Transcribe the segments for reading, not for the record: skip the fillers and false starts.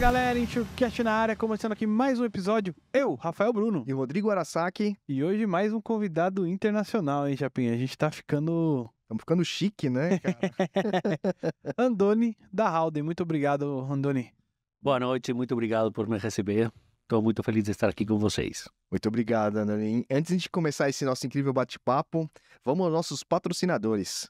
galera, Insurecast na área, começando aqui mais um episódio. Eu, Rafael Bruno. E o Rodrigo Arasaki. E hoje mais um convidado internacional, hein, Japinha? A gente tá ficando... Estamos ficando chique, né, cara? Andoni, da Howden. Muito obrigado, Andoni. Boa noite, muito obrigado por me receber. Estou muito feliz de estar aqui com vocês. Muito obrigado, Andoni. Antes de começar esse nosso incrível bate-papo, vamos aos nossos patrocinadores.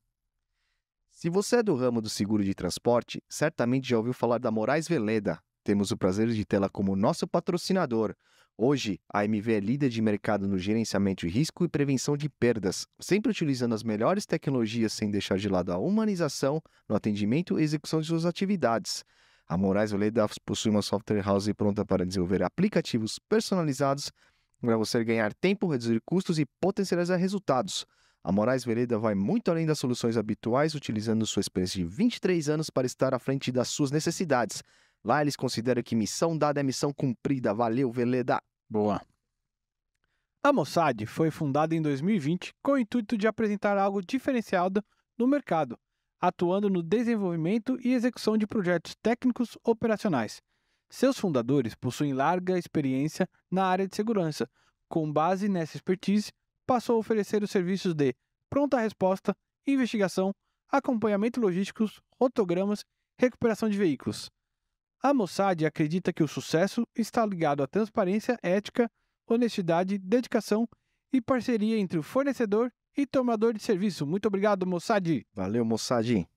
Se você é do ramo do seguro de transporte, certamente já ouviu falar da Moraes Veleda. Temos o prazer de tê-la como nosso patrocinador. Hoje, a MV é líder de mercado no gerenciamento de risco e prevenção de perdas, sempre utilizando as melhores tecnologias sem deixar de lado a humanização no atendimento e execução de suas atividades. A Moraes Veleda possui uma software house pronta para desenvolver aplicativos personalizados para você ganhar tempo, reduzir custos e potencializar resultados. A Moraes Veleda vai muito além das soluções habituais, utilizando sua experiência de 23 anos para estar à frente das suas necessidades. Lá eles consideram que missão dada é missão cumprida. Valeu, Veleda! Boa. A Mossad foi fundada em 2020 com o intuito de apresentar algo diferenciado no mercado, atuando no desenvolvimento e execução de projetos técnicos operacionais. Seus fundadores possuem larga experiência na área de segurança. Com base nessa expertise, passou a oferecer os serviços de pronta resposta, investigação, acompanhamento logístico, rotogramas, recuperação de veículos. A Mossad acredita que o sucesso está ligado à transparência, ética, honestidade, dedicação e parceria entre o fornecedor e tomador de serviço. Muito obrigado, Mossad! Valeu, Mossad!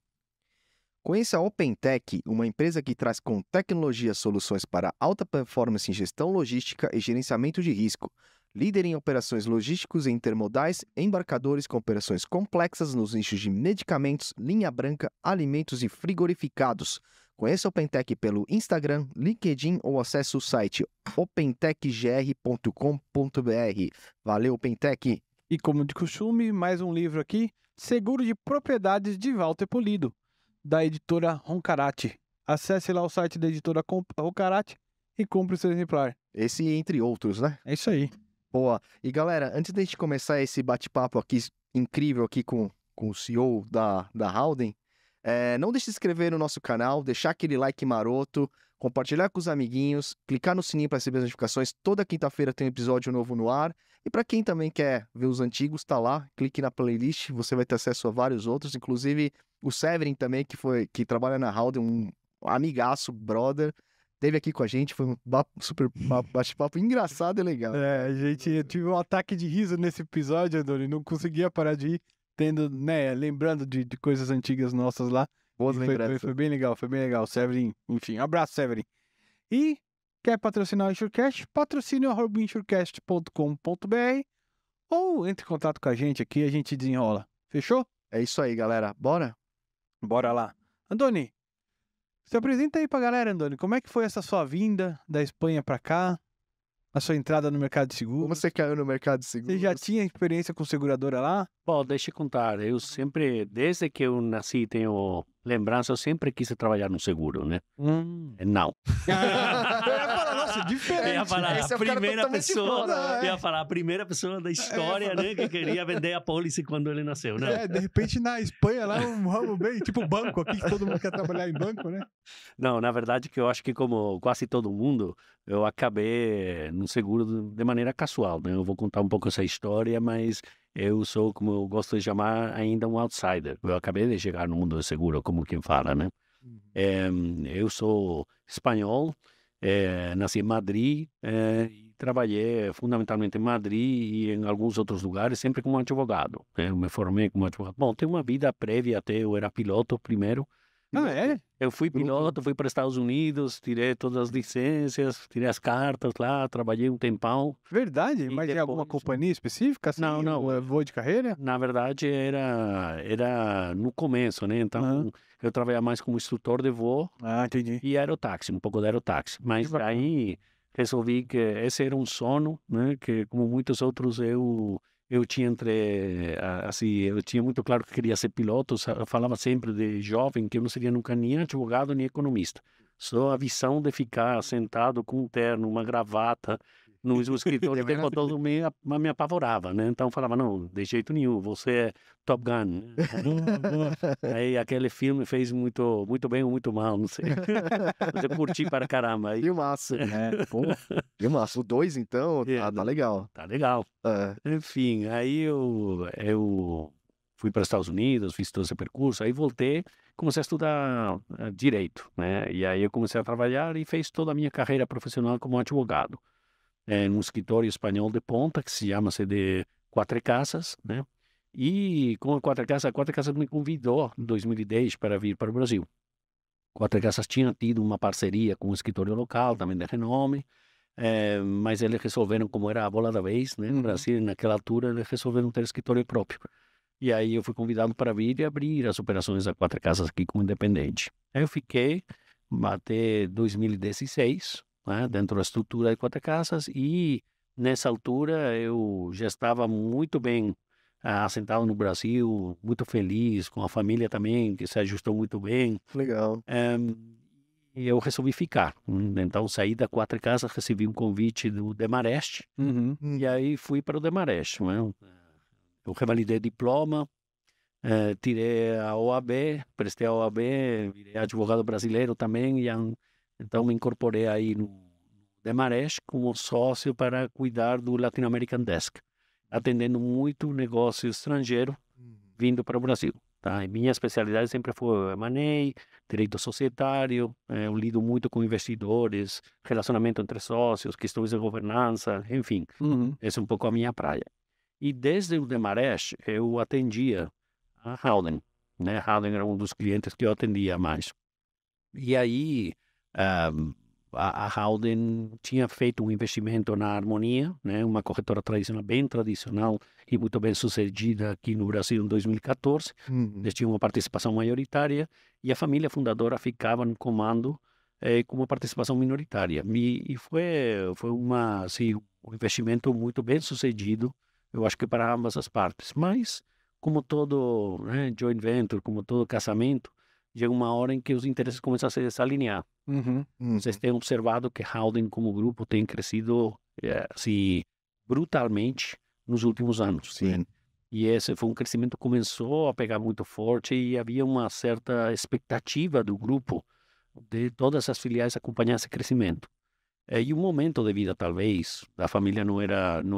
Conheça a OpenTech, uma empresa que traz com tecnologia soluções para alta performance em gestão logística e gerenciamento de risco. Líder em operações logísticos e intermodais, embarcadores com operações complexas nos nichos de medicamentos, linha branca, alimentos e frigorificados. Conheça a OpenTech pelo Instagram, LinkedIn ou acesse o site opentechgr.com.br. Valeu, OpenTech! E como de costume, mais um livro aqui, Seguro de Propriedades de Walter Polido, da editora Roncarate. Acesse lá o site da editora Roncarate e compre o seu exemplar. Esse entre outros, né? É isso aí. Boa. E galera, antes de a gente começar esse bate-papo aqui incrível aqui com o CEO da Howden, não deixe de se inscrever no nosso canal, deixar aquele like maroto, compartilhar com os amiguinhos, clicar no sininho para receber as notificações. Toda quinta-feira tem um episódio novo no ar. E para quem também quer ver os antigos, tá lá, clique na playlist, você vai ter acesso a vários outros, inclusive o Severin também, que trabalha na Howden, um amigaço, brother, esteve aqui com a gente, foi um super bate-papo engraçado e legal. Eu tive um ataque de riso nesse episódio, Andoni, não conseguia parar de ir, lembrando de coisas antigas nossas lá. Boas lembranças. Foi bem legal, Severin, enfim, abraço, Severin. E quer patrocinar o Insurecast? Patrocine o insurecast.com.br ou entre em contato com a gente aqui, a gente desenrola. Fechou? É isso aí, galera. Bora? Bora lá. Andoni, se apresenta aí pra galera, Andoni. Como é que foi essa sua vinda da Espanha pra cá? A sua entrada no mercado de seguros? Como você caiu no mercado de seguros? Você já tinha experiência com seguradora lá? Bom, deixa eu contar, eu sempre, desde que eu nasci, tenho lembrança, eu sempre quis trabalhar no seguro, né? Não. Eu ia falar, nossa, diferente. Eu ia falar, Esse é a o cara primeira totalmente pessoa, fora, ia falar, a primeira pessoa da história, né, que queria vender a pólice quando ele nasceu, né? De repente na Espanha lá um ramo bem, tipo banco aqui, que todo mundo quer trabalhar em banco, né? Não, na verdade que eu acho que como quase todo mundo, eu acabei no seguro de maneira casual, né? Eu vou contar um pouco essa história, mas eu sou, como eu gosto de chamar, ainda um outsider. Eu acabei de chegar no mundo do seguro, como quem fala, né? Eu sou espanhol, nasci em Madrid, e trabalhei fundamentalmente em Madrid e em alguns outros lugares, sempre como advogado, né? Eu me formei como advogado. Bom, tem uma vida prévia até, eu era piloto primeiro. Ah, é? Eu fui piloto, fui para os Estados Unidos, tirei todas as licenças, tirei as cartas lá, trabalhei um tempão. Verdade? E Mas tem alguma depois- companhia específica? Assim, Não. Voo de carreira? Na verdade, era no começo, né? Então, eu trabalhava mais como instrutor de voo Ah, entendi. e aerotáxi, um pouco de aerotáxi. Mas Que bacana. daí resolvi que esse era um sonho, né? Que como muitos outros eu tinha eu tinha muito claro que queria ser piloto. Eu falava sempre de jovem que eu não seria nunca nem advogado nem economista. Só a visão de ficar sentado com um terno, uma gravata, no mesmo escritório o tempo todo me apavorava, né? Então falava, não, de jeito nenhum, você é Top Gun. Aí aquele filme fez muito, muito bem ou muito mal, não sei. Mas eu curti para caramba. Aí, Filmaço. Pô, filmaço. O 2, então, tá legal. tá legal. Enfim, aí eu fui para os Estados Unidos, fiz todo esse percurso, aí voltei, comecei a estudar direito, né? E aí eu comecei a trabalhar e fiz toda a minha carreira profissional como advogado, num escritório espanhol de ponta que se chama de Quatro Casas, né? E com a Quatro Casas me convidou em 2010 para vir para o Brasil. Quatro Casas tinha tido uma parceria com um escritório local, também de renome, mas eles resolveram, como era a bola da vez, né? No Brasil, naquela altura, eles resolveram ter escritório próprio. E aí eu fui convidado para vir e abrir as operações da Quatro Casas aqui como independente. Aí eu fiquei até 2016, né, dentro da estrutura de Quatro Casas, e nessa altura eu já estava muito bem assentado no Brasil, muito feliz, com a família também, que se ajustou muito bem. Legal. E eu resolvi ficar. Então saí da Quatro Casas, recebi um convite do Demarest, e aí fui para o Demarest, né? Eu revalidei diploma, tirei a OAB, prestei a OAB, virei advogado brasileiro também, então me incorporei aí no Demarest como sócio para cuidar do Latin American Desk, atendendo muito negócio estrangeiro vindo para o Brasil. Tá? E minha especialidade sempre foi M&A, direito societário, eu lido muito com investidores, relacionamento entre sócios, questões de governança, enfim, essa é um pouco a minha praia. E desde o Demarest, eu atendia a Howden, né? Howden era um dos clientes que eu atendia mais. E aí, a Howden tinha feito um investimento na Harmonia, né? Uma corretora tradicional, bem tradicional e muito bem sucedida aqui no Brasil em 2014. Eles tinham uma participação maioritária e a família fundadora ficava no comando com uma participação minoritária. E foi assim, um investimento muito bem sucedido, eu acho que para ambas as partes. Mas, como todo, né, joint venture, como todo casamento, chega uma hora em que os interesses começam a se desalinhar. Vocês têm observado que Howden, como grupo, tem crescido assim, brutalmente nos últimos anos. Sim. Né? E esse foi um crescimento que começou a pegar muito forte e havia uma certa expectativa do grupo de todas as filiais acompanhar esse crescimento. E o momento de vida, talvez, da família não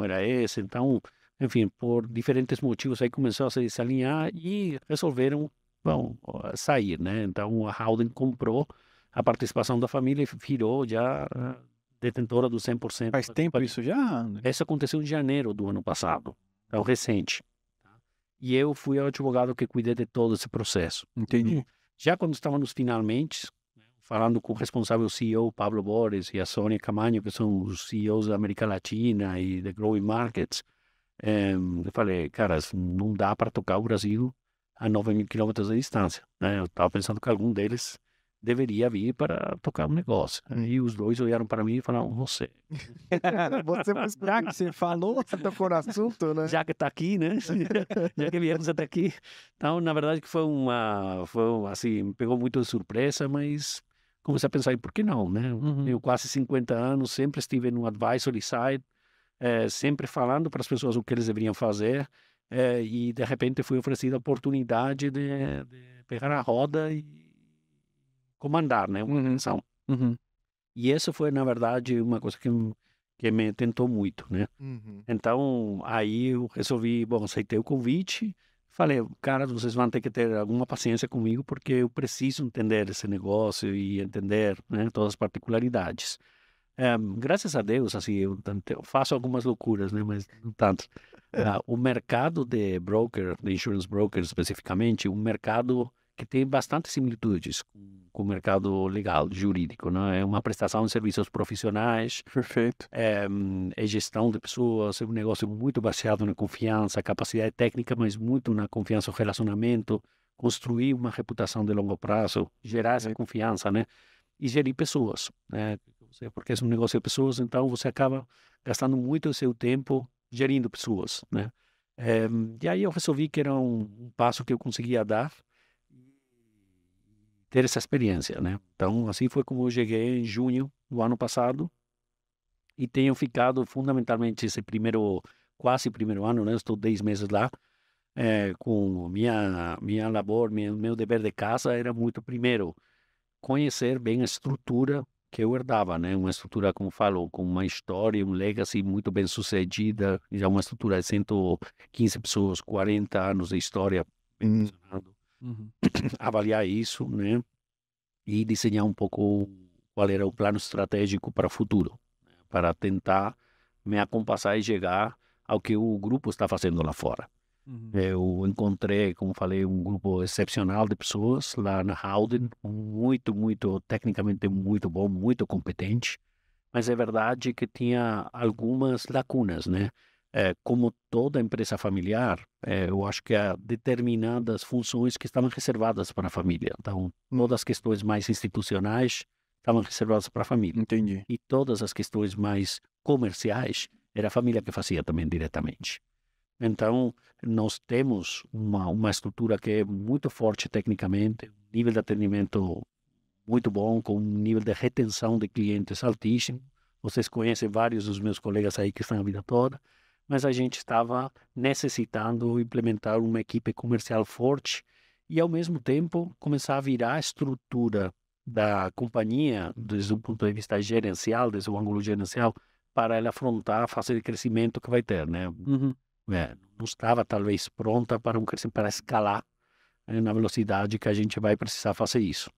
era esse. Então, enfim, por diferentes motivos, aí começou a se desalinhar e resolveram sair, né? Então, a Howden comprou a participação da família e virou já detentora do 100%. Faz tempo isso já, André? Isso aconteceu em janeiro do ano passado, então recente. E eu fui o advogado que cuidei de todo esse processo. Entendi. Já quando estávamos finalmente, falando com o responsável CEO, Pablo Borges, e a Sônia Camanho, que são os CEOs da América Latina e da Growing Markets, eu falei, cara, não dá para tocar o Brasil a 9.000 quilômetros de distância. Né? Eu estava pensando que algum deles deveria vir para tocar um negócio. E os dois olharam para mim e falaram, você. Você foi Já que você falou, você tocou no assunto, né? Já que está aqui, né? Já que viemos até aqui. Então, na verdade, que foi assim, me pegou muito de surpresa, mas comecei a pensar, por que não, né? Tenho quase 50 anos, sempre estive no advisory side, sempre falando para as pessoas o que eles deveriam fazer, e de repente fui oferecida a oportunidade de pegar a roda e comandar, né? Uma atenção. E isso foi, na verdade, uma coisa que me tentou muito, né? Então, aí eu resolvi, aceitei o convite, falei, cara, vocês vão ter que ter alguma paciência comigo, porque eu preciso entender esse negócio e entender, né, todas as particularidades. Graças a Deus, assim, eu faço algumas loucuras, né, mas não tanto. O mercado de broker, de insurance broker especificamente, um mercado que tem bastante similitudes com o mercado legal, jurídico, né? É uma prestação de serviços profissionais, perfeito. é gestão de pessoas, é um negócio muito baseado na confiança, capacidade técnica, mas muito na confiança, o relacionamento, construir uma reputação de longo prazo, gerar essa confiança, né? E gerir pessoas, né? Porque é um negócio de pessoas, então você acaba gastando muito o seu tempo gerindo pessoas, né? E aí eu resolvi que era um passo que eu conseguia dar, ter essa experiência, né? Então, assim foi como eu cheguei em junho do ano passado E tenho ficado fundamentalmente esse quase primeiro ano, né? Estou 10 meses lá, com minha labor, meu dever de casa era muito, primeiro, conhecer bem a estrutura que eu herdava, né? Uma estrutura, como falo, com uma história, um legacy muito bem sucedida, já uma estrutura de 115 pessoas, 40 anos de história, bem funcionando. Avaliar isso, né? E desenhar um pouco qual era o plano estratégico para o futuro, né? Para tentar me acompassar e chegar ao que o grupo está fazendo lá fora. Eu encontrei, como falei, um grupo excepcional de pessoas lá na Howden, muito, tecnicamente muito bom, muito competente, mas é verdade que tinha algumas lacunas, né? Como toda empresa familiar, eu acho que há determinadas funções que estavam reservadas para a família. Então, todas as questões mais institucionais estavam reservadas para a família. Entendi. E todas as questões mais comerciais, era a família que fazia também diretamente. Então, nós temos uma estrutura que é muito forte tecnicamente, um nível de atendimento muito bom, com um nível de retenção de clientes altíssimo. Vocês conhecem vários dos meus colegas aí que estão a vida toda, mas a gente estava necessitando implementar uma equipe comercial forte e, ao mesmo tempo, começar a virar a estrutura da companhia, desde o ponto de vista gerencial, desde o ângulo gerencial, para ela afrontar a fase de crescimento que vai ter, né? Não estava talvez pronta para para escalar, na velocidade que a gente vai precisar fazer isso.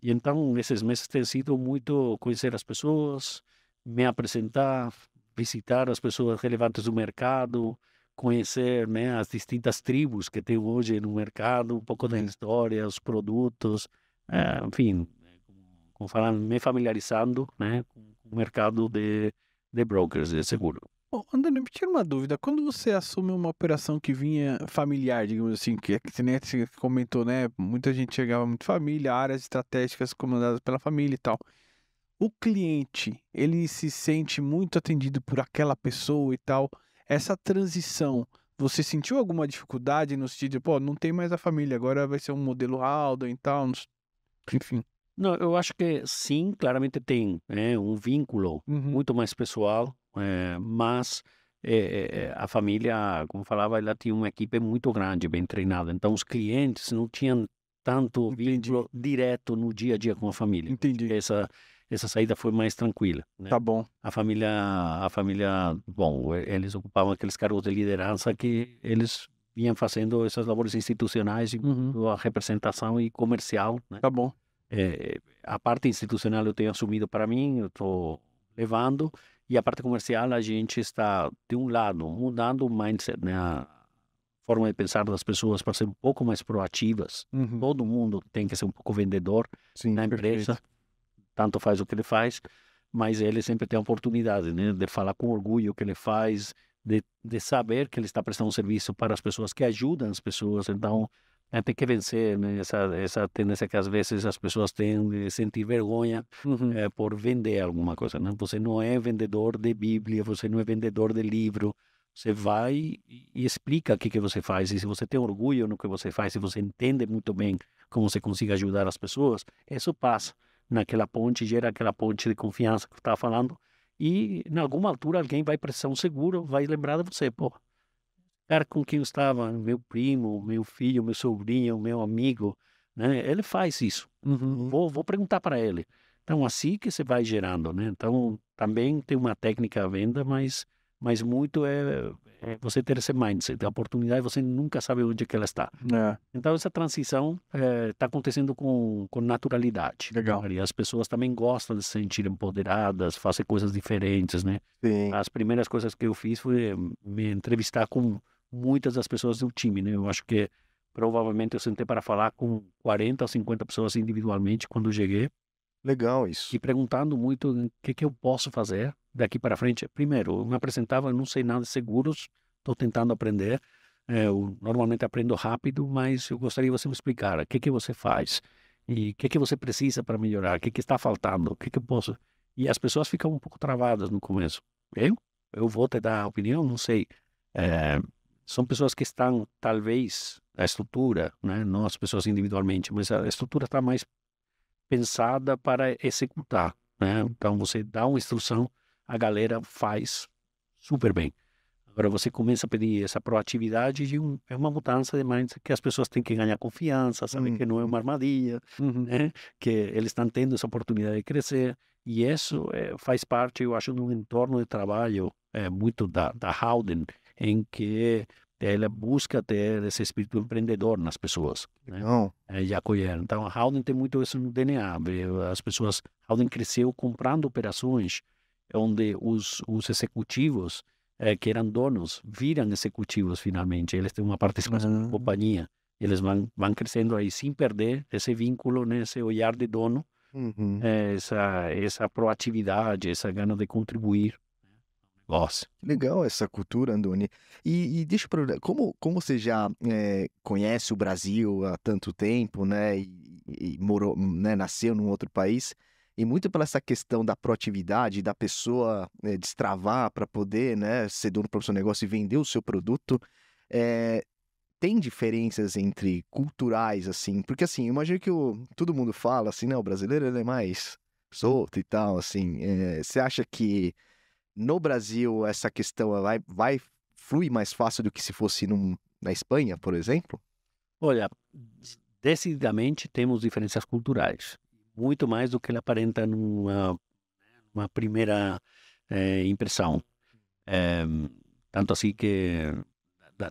E então, nesses meses tem sido muito conhecer as pessoas, me apresentar, visitar as pessoas relevantes do mercado, conhecer, né, as distintas tribos que tem hoje no mercado, um pouco da história, os produtos, enfim, como falar, me familiarizando, né, com o mercado de brokers, de seguro. André, me tira uma dúvida. Quando você assume uma operação que vinha familiar, digamos assim, que nem você comentou, né? Muita gente chegava muito família, áreas estratégicas comandadas pela família e tal. O cliente, ele se sente muito atendido por aquela pessoa e tal. Essa transição, você sentiu alguma dificuldade no sentido de, pô, não tem mais a família, agora vai ser um modelo Howden e tal, enfim. Não, eu acho que sim, claramente tem, né, um vínculo muito mais pessoal, mas a família, como falava, ela tinha uma equipe muito grande, bem treinada. Então, os clientes não tinham tanto vínculo direto no dia a dia com a família. Entendi. Essa saída foi mais tranquila, né? Tá bom. A família, bom, eles ocupavam aqueles cargos de liderança que eles vinham fazendo essas labores institucionais, a representação e comercial, né? Tá bom. A parte institucional eu tenho assumido para mim, eu estou levando, e a parte comercial a gente está, de um lado, mudando o mindset, né? A forma de pensar das pessoas para ser um pouco mais proativas. Todo mundo tem que ser um pouco vendedor na empresa, tanto faz o que ele faz, mas ele sempre tem a oportunidade, né, de falar com orgulho o que ele faz, de saber que ele está prestando um serviço para as pessoas, que ajudam as pessoas. Então, tem que vencer, né, essa tendência que às vezes as pessoas têm de sentir vergonha por vender alguma coisa, né? Você não é vendedor de Bíblia, você não é vendedor de livro. Você vai e explica o que você faz. E se você tem orgulho no que você faz, se você entende muito bem como você consiga ajudar as pessoas, isso passa naquela ponte, gera aquela ponte de confiança que eu estava falando. E, em alguma altura, alguém vai precisar um seguro, vai lembrar de você. Pô, cara com quem eu estava, meu primo, meu filho, meu sobrinho, meu amigo, né? Ele faz isso. Vou perguntar para ele. Então, assim que você vai gerando, né? Então, também tem uma técnica à venda, mas muito é você ter esse mindset. A oportunidade, você nunca sabe onde é que ela está. Então, essa transição está acontecendo com naturalidade. Legal. E as pessoas também gostam de se sentir empoderadas, fazer coisas diferentes, né? Sim. As primeiras coisas que eu fiz foi me entrevistar com muitas das pessoas do time, né? Eu acho que provavelmente eu sentei para falar com 40 ou 50 pessoas individualmente quando cheguei. Legal isso. E perguntando muito o que eu posso fazer daqui para frente. Primeiro, eu me apresentava, eu não sei nada de seguros, estou tentando aprender. Eu normalmente aprendo rápido, mas eu gostaria que você me explicar o que você faz e o que você precisa para melhorar, o que está faltando, o que eu posso... E as pessoas ficam um pouco travadas no começo. Eu vou te dar a opinião, não sei. São pessoas que estão, talvez, a estrutura, né? Não as pessoas individualmente, mas a estrutura está mais pensada para executar. né? Então você dá uma instrução, a galera faz super bem. Agora você começa a pedir essa proatividade e é uma mudança de mindset que as pessoas têm que ganhar confiança, saber que não é uma armadilha, Uhum. né? Que eles estão tendo essa oportunidade de crescer. E isso faz parte, eu acho, de um entorno de trabalho muito da Howden, em que ela busca ter esse espírito empreendedor nas pessoas, né? Não. E acolher. Então, a Howden tem muito isso no DNA. As pessoas, Howden cresceu comprando operações onde os executivos que eram donos viram executivos finalmente. Eles têm uma participação na companhia. Eles vão crescendo aí sem perder esse vínculo, né, esse olhar de dono, Uhum. essa proatividade, essa gana de contribuir. Nossa. Legal essa cultura, Andoni. E deixa eu perguntar, como você já conhece o Brasil há tanto tempo, né? E morou, né, nasceu num outro país, e muito pela essa questão da proatividade, da pessoa destravar para poder, né, ser dono do seu negócio e vender o seu produto, eh, tem diferenças entre culturais, assim? Porque, assim, eu imagino que todo mundo fala, assim, né? O brasileiro ele é mais solto e tal, assim. Você acha que no Brasil, essa questão vai flui mais fácil do que se fosse na Espanha, por exemplo? Olha, decididamente temos diferenças culturais, muito mais do que ele aparenta numa primeira impressão. Eh, Tanto assim que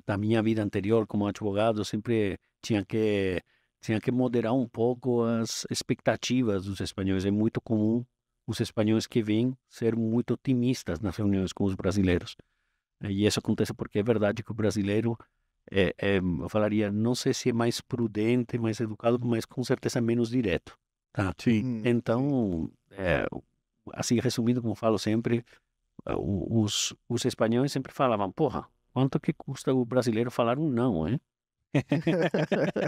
da minha vida anterior como advogado sempre tinha que moderar um pouco as expectativas dos espanhóis. É muito comum os espanhóis que vêm ser muito otimistas nas reuniões com os brasileiros. E isso acontece porque é verdade que o brasileiro eu falaria, não sei se é mais prudente, mais educado, mas com certeza menos direto, tá? Sim. Sim. Então, assim, resumindo, como falo sempre, os espanhóis sempre falavam, porra, quanto que custa o brasileiro falar um não, hein?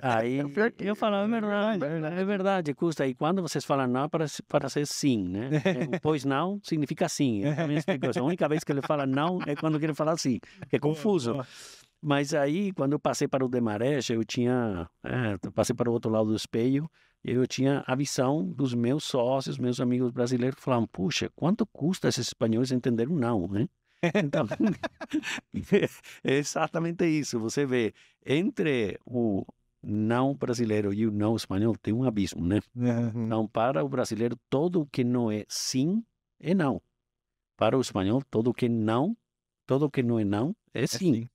Aí Pior que eu falava, é verdade, custa. E quando vocês falam não, para ser sim, né? O pois não significa sim. A minha explicação, a única vez que ele fala não é quando ele fala sim, que é confuso. Boa. Mas aí, quando eu passei para o Demarest, eu passei para o outro lado do espelho, e eu tinha a visão dos meus sócios, meus amigos brasileiros, que falavam, puxa, quanto custa esses espanhóis entender um não, né? Então, é exatamente isso. Você vê, entre o não brasileiro e o não espanhol tem um abismo, né? Uhum. Então, para o brasileiro, tudo o que não é sim é não. Para o espanhol, tudo o que não é não é sim.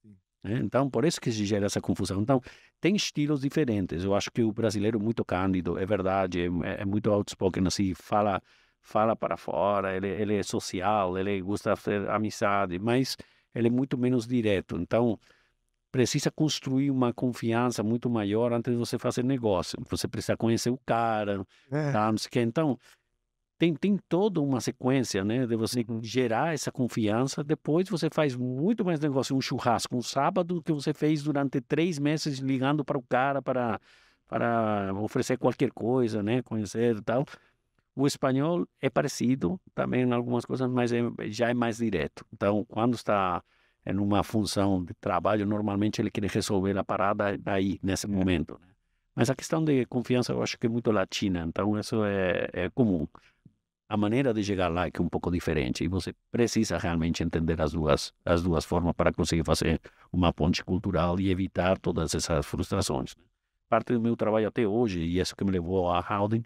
Né? Então, por isso que se gera essa confusão. Então, tem estilos diferentes. Eu acho que o brasileiro é muito cândido, é verdade, é muito outspoken, assim, fala para fora, ele é social, ele gosta de ter amizade, mas ele é muito menos direto. Então, precisa construir uma confiança muito maior antes de você fazer negócio. Você precisa conhecer o cara, É. tá? Não sei o quê. Então, tem toda uma sequência, né, de você Uhum. gerar essa confiança. Depois você faz muito mais negócio, um churrasco, um sábado, que você fez durante 3 meses ligando para o cara para oferecer qualquer coisa, né, conhecer e tal. O espanhol é parecido também em algumas coisas, mas já é mais direto. Então, quando está em uma função de trabalho, normalmente ele quer resolver a parada aí, nesse momento, né? Mas a questão de confiança eu acho que é muito latina, então isso é comum. A maneira de chegar lá é que é um pouco diferente e você precisa realmente entender as duas formas para conseguir fazer uma ponte cultural e evitar todas essas frustrações, né? Parte do meu trabalho até hoje, e isso que me levou à Howden,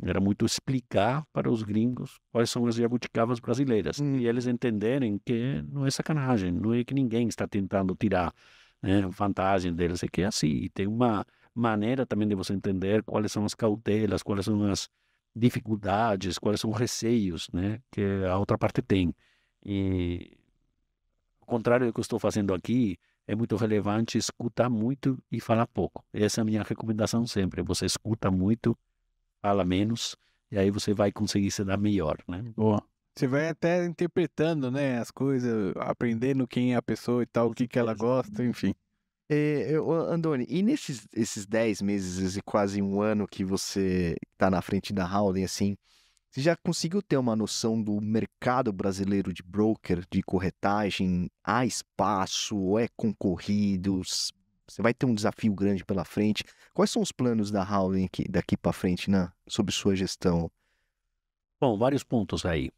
era muito explicar para os gringos quais são as jabuticabas brasileiras e eles entenderem que não é sacanagem, não é que ninguém está tentando tirar, né, vantagem deles, é que é assim. E tem uma maneira também de você entender quais são as cautelas, quais são as dificuldades, quais são os receios, né, que a outra parte tem. E ao contrário do que eu estou fazendo aqui, é muito relevante escutar muito e falar pouco. Essa é a minha recomendação sempre. Você escuta muito, fala menos, e aí você vai conseguir se dar melhor, né? Boa. Você vai até interpretando, né, as coisas, aprendendo quem é a pessoa e tal, o que ela gosta, enfim. Andoni, e esses 10 meses e quase um ano que você está na frente da Howden, assim, você já conseguiu ter uma noção do mercado brasileiro de broker, de corretagem? Há espaço? É concorrido? Você vai ter um desafio grande pela frente? Quais são os planos da Howden daqui para frente, né, sob sua gestão? Bom, vários pontos aí.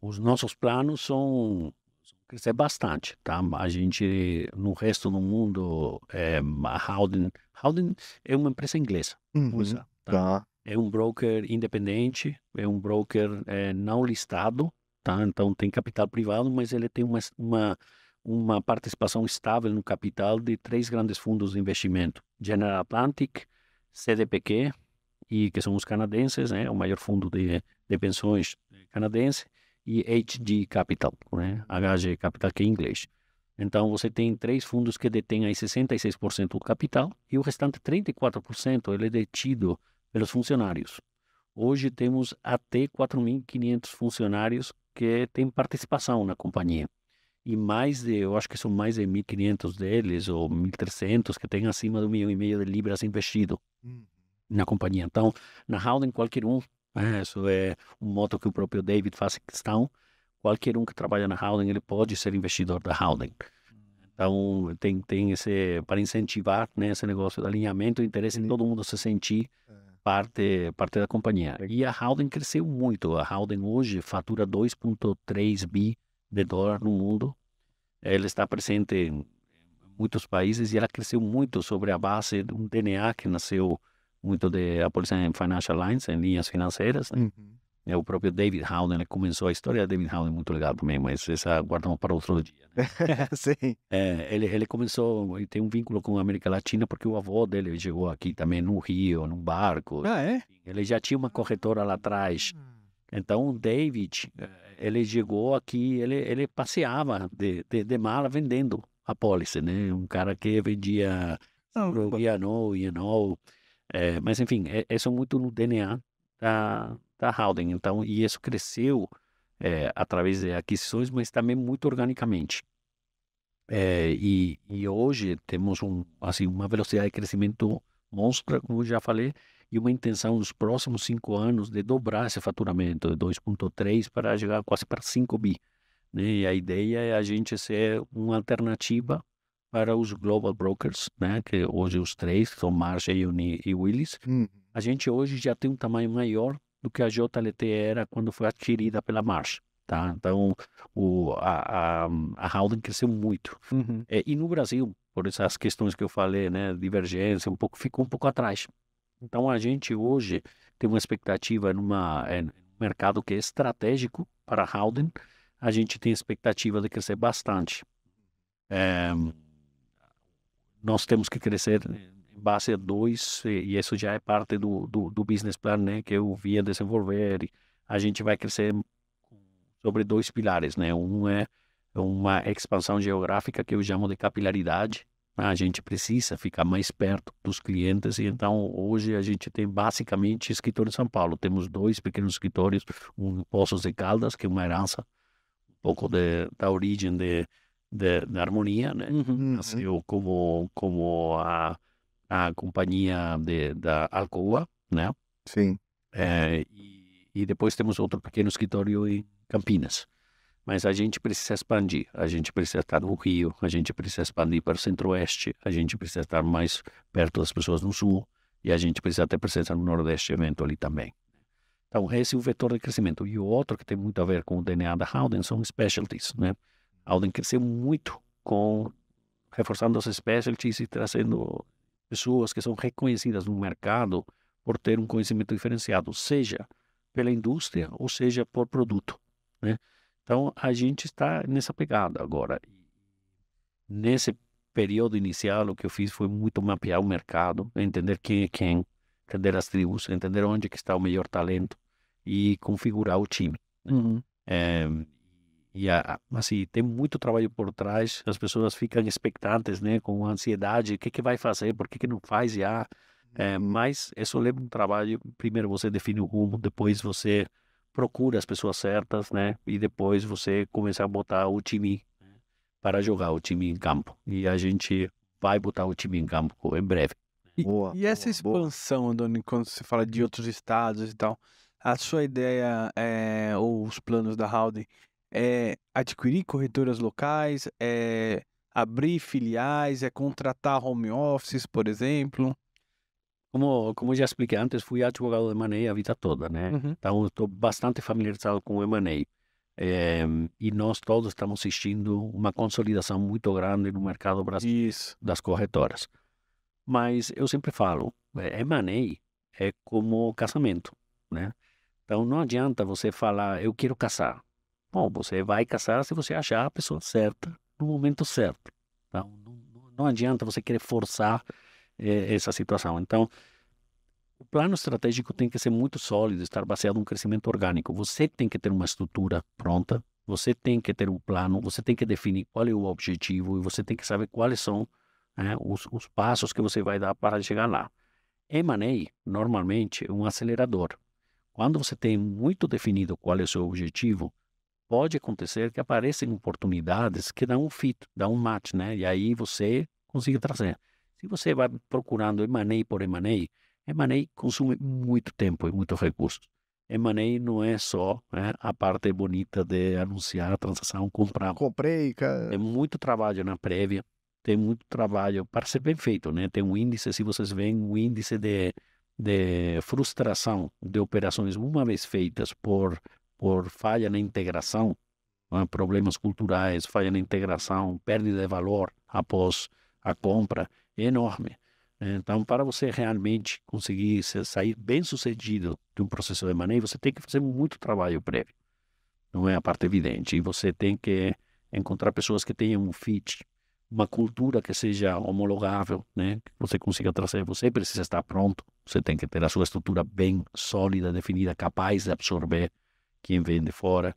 Os nossos planos são crescer bastante, tá? A gente, no resto do mundo, a Howden é uma empresa inglesa, Uhum. tá? Tá. É um broker independente, é um broker não listado, tá? Então tem capital privado, mas ele tem uma participação estável no capital de 3 grandes fundos de investimento: General Atlantic, CDPQ, e que são os canadenses, né? O maior fundo de pensões canadense, e HG Capital, né? HG Capital, que é em inglês. Então, você tem 3 fundos que detêm aí 66% do capital e o restante 34% ele é detido pelos funcionários. Hoje temos até 4.500 funcionários que têm participação na companhia. E eu acho que são mais de 1.500 deles, ou 1.300, que têm acima de 1,5 milhão de libras investido na companhia. Então, na Howden, qualquer um, isso é um moto que o próprio David faz questão, qualquer um que trabalha na Howden, ele pode ser investidor da Howden. Então, tem esse, para incentivar, né, esse negócio de alinhamento, o interesse de todo mundo se sentir parte da companhia. E a Howden cresceu muito. A Howden hoje fatura 2,3 bi de dólar no mundo. Ela está presente em muitos países e ela cresceu muito sobre a base de um DNA que nasceu muito de apoiar em financial lines, em linhas financeiras, né? É o próprio David Howden, ele começou a história. David Howden é muito legal também, mas essa guardamos para outro dia, né? Sim. Ele começou e tem um vínculo com a América Latina porque o avô dele chegou aqui também no Rio, num barco. Ah, é? Ele já tinha uma corretora lá atrás. Então, o David, ele chegou aqui, ele passeava de mala vendendo a pólice, né? Um cara que vendia Caramba. E&O. Mas, enfim, isso é muito no DNA da Howden. Então, e isso cresceu através de aquisições, mas também muito organicamente. E hoje temos assim, uma velocidade de crescimento monstra, como eu já falei, e uma intenção nos próximos 5 anos de dobrar esse faturamento de 2,3 para chegar quase para 5 bi, né? E a ideia é a gente ser uma alternativa para os global brokers, né? Que hoje os 3, que são Marsh, Aon e Willis. A gente hoje já tem um tamanho maior do que a JLT era quando foi adquirida pela Marsh, tá? Então, a Howden cresceu muito. Uhum. E no Brasil, por essas questões que eu falei, né, divergência, ficou um pouco atrás. Então, a gente hoje tem uma expectativa num mercado que é estratégico para a Howden. A gente tem expectativa de crescer bastante. Nós temos que crescer em base a 2, e isso já é parte do business plan, né, que eu via desenvolver. E a gente vai crescer sobre 2 pilares, né? Um é uma expansão geográfica que eu chamo de capilaridade. A gente precisa ficar mais perto dos clientes e então hoje a gente tem basicamente escritório em São Paulo. Temos 2 pequenos escritórios, um em Poços de Caldas, que é uma herança um pouco da origem da Harmonia, né? Nasceu como a companhia da Alcoa, né? Sim. E depois temos outro pequeno escritório em Campinas. Mas a gente precisa expandir, a gente precisa estar no Rio, a gente precisa expandir para o Centro-Oeste, a gente precisa estar mais perto das pessoas no Sul e a gente precisa ter presença no Nordeste eventualmente também. Então, esse é o vetor de crescimento. E o outro que tem muito a ver com o DNA da Howden são specialties, né? A Howden cresceu muito reforçando as specialties e trazendo pessoas que são reconhecidas no mercado por ter um conhecimento diferenciado, seja pela indústria ou seja por produto, né? Então, a gente está nessa pegada agora. Nesse período inicial, o que eu fiz foi muito mapear o mercado, entender quem é quem, entender as tribos, entender onde que está o melhor talento e configurar o time. Uhum. Assim, tem muito trabalho por trás, as pessoas ficam expectantes, né, com ansiedade, o que vai fazer, por que não faz já? Mas isso leva um trabalho. Primeiro você define o rumo, depois você procura as pessoas certas, né? E depois você começa a botar o time para jogar o time em campo. E a gente vai botar o time em campo em breve. Boa, E essa boa. expansão, Andoni, quando você fala de outros estados e tal, a sua ideia ou os planos da Howden é adquirir corretoras locais, é abrir filiais, é contratar home offices, por exemplo? Como já expliquei antes, fui advogado de M&A a vida toda, né? Uhum. Então, estou bastante familiarizado com o M&A. E nós todos estamos assistindo uma consolidação muito grande no mercado brasileiro Isso. das corretoras. Mas eu sempre falo, M&A é como casamento, né? Então, não adianta você falar, eu quero casar. Bom, você vai casar se você achar a pessoa certa no momento certo. Então, não adianta você querer forçar essa situação. Então, o plano estratégico tem que ser muito sólido, estar baseado em um crescimento orgânico. Você tem que ter uma estrutura pronta, você tem que ter um plano, você tem que definir qual é o objetivo e você tem que saber quais são, né, os passos que você vai dar para chegar lá. M&A, normalmente, é um acelerador. Quando você tem muito definido qual é o seu objetivo, pode acontecer que aparecem oportunidades que dão um fit, dão um match, né? E aí você consegue trazer. Se você vai procurando M&A por M&A, M&A consome muito tempo e muitos recursos. M&A não é só, né, a parte bonita de anunciar a transação, comprar. Comprei, cara. Tem muito trabalho na prévia, tem muito trabalho para ser bem feito, né? Tem um índice, se vocês veem, um índice de frustração de operações uma vez feitas por falha na integração, né? Problemas culturais, falha na integração, perda de valor após a compra, é enorme. Então, para você realmente conseguir sair bem sucedido de um processo de M&A, você tem que fazer muito trabalho prévio. Não é a parte evidente. E você tem que encontrar pessoas que tenham um fit, uma cultura que seja homologável, né? Que você consiga trazer. Você precisa estar pronto. Você tem que ter a sua estrutura bem sólida, definida, capaz de absorver quem vem de fora.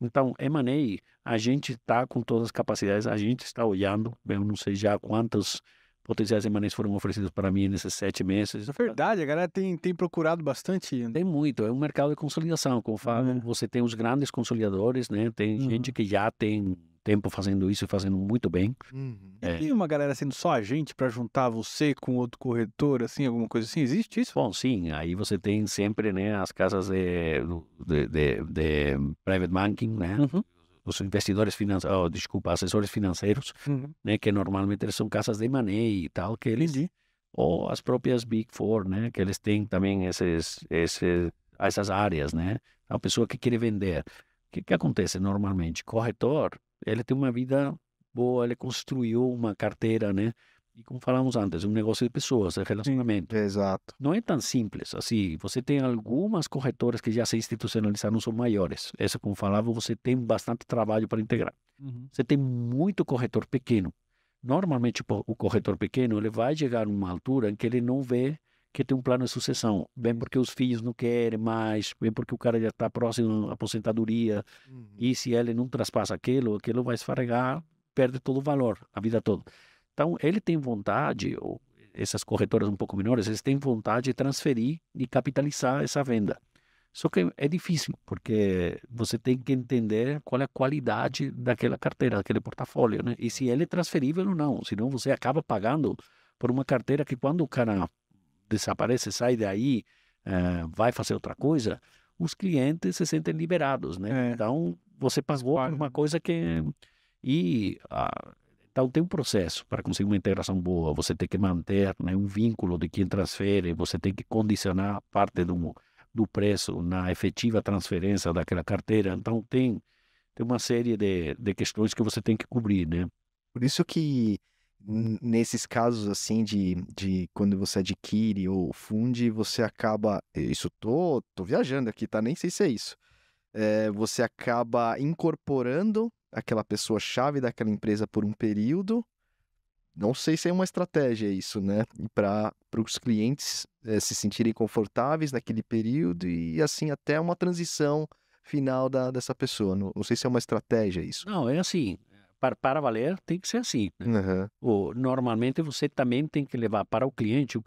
Então, M&A, a gente está com todas as capacidades, a gente está olhando, eu não sei já quantos potenciais M&As foram oferecidos para mim nesses 7 meses. É verdade, a galera tem procurado bastante. Tem muito, é um mercado de consolidação, como falo, você tem os grandes consolidadores, né? Tem gente que já tem tempo fazendo isso e fazendo muito bem. Uhum. E tem uma galera sendo só agente para juntar você com outro corretor, assim, alguma coisa assim? Existe isso? Bom, sim, aí você tem sempre, né, as casas de private banking, né? Uhum. Os investidores financeiros, desculpa, assessores financeiros, Uhum. né, que normalmente eles são casas de M&A e tal, que eles, Entendi. ou as próprias Big Four, né, que eles têm também essas áreas, né? A pessoa que quer vender. O que acontece normalmente? Corretor, ele tem uma vida boa, ele construiu uma carteira, né? E como falamos antes, um negócio de pessoas, é relacionamento. Exato. Não é tão simples assim. Você tem algumas corretoras que já se institucionalizaram, são maiores. Essa, como falava, você tem bastante trabalho para integrar. Uhum. Você tem muito corretor pequeno. Normalmente, o corretor pequeno, ele vai chegar a uma altura em que ele não vê que tem um plano de sucessão. Bem porque os filhos não querem mais, bem porque o cara já está próximo à aposentadoria. E se ele não traspassa aquilo vai esfarregar, perde todo o valor, a vida toda. Então, ele tem vontade, ou essas corretoras um pouco menores, eles têm vontade de transferir e capitalizar essa venda. Só que é difícil, porque você tem que entender qual é a qualidade daquela carteira, daquele portafólio, né? E se ele é transferível ou não, senão você acaba pagando por uma carteira que quando o cara desaparece, sai daí, vai fazer outra coisa, os clientes se sentem liberados, né? É. Então, você pagou por uma coisa que... Então, tem um processo para conseguir uma integração boa. Você tem que manter, né, um vínculo de quem transfere, você tem que condicionar parte do preço na efetiva transferência daquela carteira. Então, tem uma série de questões que você tem que cobrir, né? Por isso que nesses casos assim de quando você adquire ou funde, você acaba. Isso tô viajando aqui, tá? Nem sei se é isso. Você acaba incorporando aquela pessoa-chave daquela empresa por um período. Não sei se é uma estratégia isso, né? Para os clientes se sentirem confortáveis naquele período e assim até uma transição final dessa pessoa. Não sei se é uma estratégia isso. Não, é assim. Para valer, tem que ser assim, né? Aham. Normalmente você também tem que levar para o cliente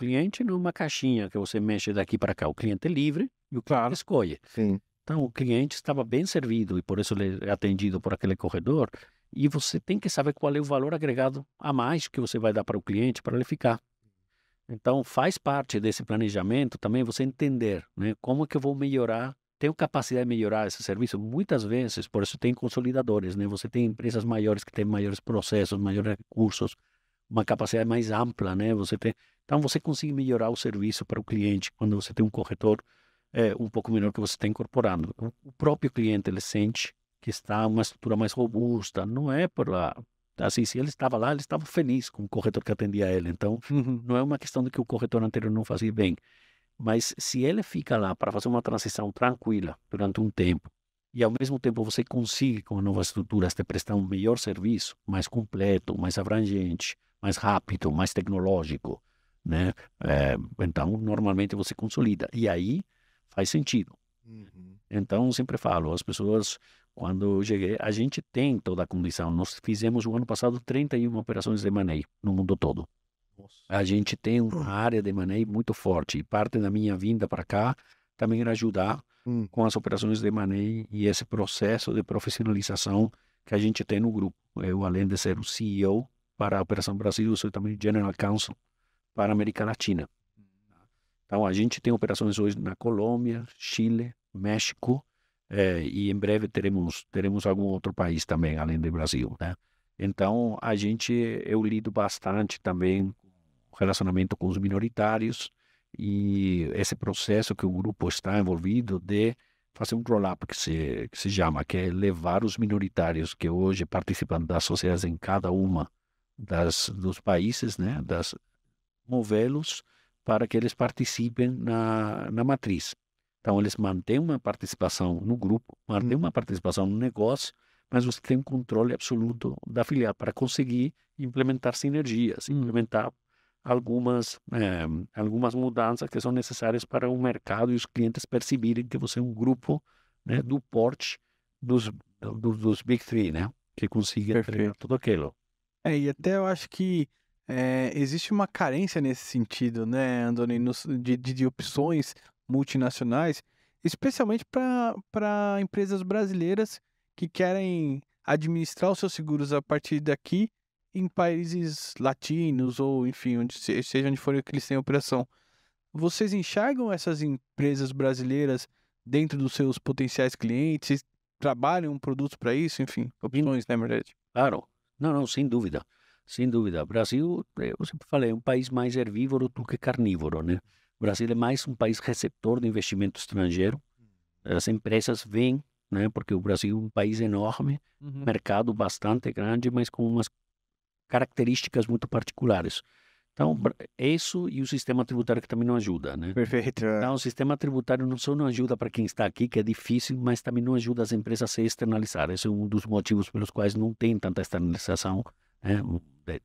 numa caixinha que você mexe daqui para cá. O cliente é livre e o cliente escolhe. Sim. Então, o cliente estava bem servido e por isso ele é atendido por aquele corredor. E você tem que saber qual é o valor agregado a mais que você vai dar para o cliente para ele ficar. Então, faz parte desse planejamento também você entender, né, como que eu vou melhorar, tenho capacidade de melhorar esse serviço. Muitas vezes, por isso tem consolidadores, né? Você tem empresas maiores que têm maiores processos, maiores recursos, uma capacidade mais ampla, né? Então você consegue melhorar o serviço para o cliente quando você tem um corretor um pouco melhor que você está incorporando. O próprio cliente ele sente que está uma estrutura mais robusta, não é por lá. Assim, se ele estava lá, ele estava feliz com o corretor que atendia ele. Então, Uhum. não é uma questão de que o corretor anterior não fazia bem. Mas se ele fica lá para fazer uma transição tranquila durante um tempo, e ao mesmo tempo você consegue, com a nova estrutura, te prestar um melhor serviço, mais completo, mais abrangente, mais rápido, mais tecnológico, né? Então, normalmente você consolida. E aí faz sentido. Uhum. Então, eu sempre falo, as pessoas, quando eu cheguei, a gente tem toda a condição. Nós fizemos o ano passado 31 operações de M&A no mundo todo. Nossa. A gente tem uma área de M&A muito forte. E parte da minha vinda para cá também era ajudar com as operações de M&A e esse processo de profissionalização que a gente tem no grupo. Eu, além de ser o CEO para a Operação Brasil, eu sou também General Counsel para a América Latina. Então, a gente tem operações hoje na Colômbia, Chile, México, e em breve teremos algum outro país também, além do Brasil, né? Então, eu lido bastante também com o relacionamento com os minoritários e esse processo que o grupo está envolvido de fazer um roll-up que se chama, que é levar os minoritários que hoje participam das sociedades em cada uma dos países, né, movê-los para que eles participem na matriz. Então, eles mantêm uma participação no grupo, mantêm uma participação no negócio, mas você tem um controle absoluto da filial para conseguir implementar sinergias, implementar algumas mudanças que são necessárias para o mercado e os clientes perceberem que você é um grupo, né, do porte dos Big Three, né, que consiga entregar Perfeito. tudo aquilo. E até eu acho que existe uma carência nesse sentido, né, Andoni, de opções multinacionais, especialmente para empresas brasileiras que querem administrar os seus seguros a partir daqui em países latinos ou, enfim, seja onde for que eles tenham operação. Vocês enxergam essas empresas brasileiras dentro dos seus potenciais clientes? Vocês trabalham produtos para isso? Enfim, opções, na verdade. Claro, não, sem dúvida, sem dúvida. Brasil, eu sempre falei, é um país mais herbívoro do que carnívoro, né? O Brasil é mais um país receptor de investimento estrangeiro. As empresas vêm, né? Porque o Brasil é um país enorme, mercado bastante grande, mas com umas características muito particulares. Então, isso e o sistema tributário que também não ajuda, né? Perfeito. Então, o sistema tributário não só não ajuda para quem está aqui, que é difícil, mas também não ajuda as empresas a se externalizar. Esse é um dos motivos pelos quais não tem tanta externalização, né,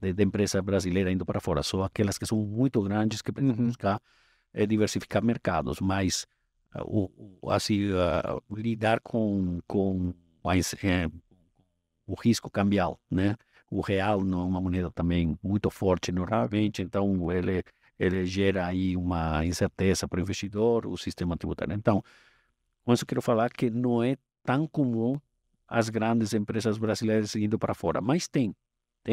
de empresa brasileira indo para fora. Só aquelas que são muito grandes que precisam buscar diversificar mercados. Mas, lidar com o risco cambial, né? O real não é uma moneda também muito forte normalmente, então ele gera aí uma incerteza para o investidor, o sistema tributário. Então, com isso eu quero falar que não é tão comum as grandes empresas brasileiras indo para fora, mas tem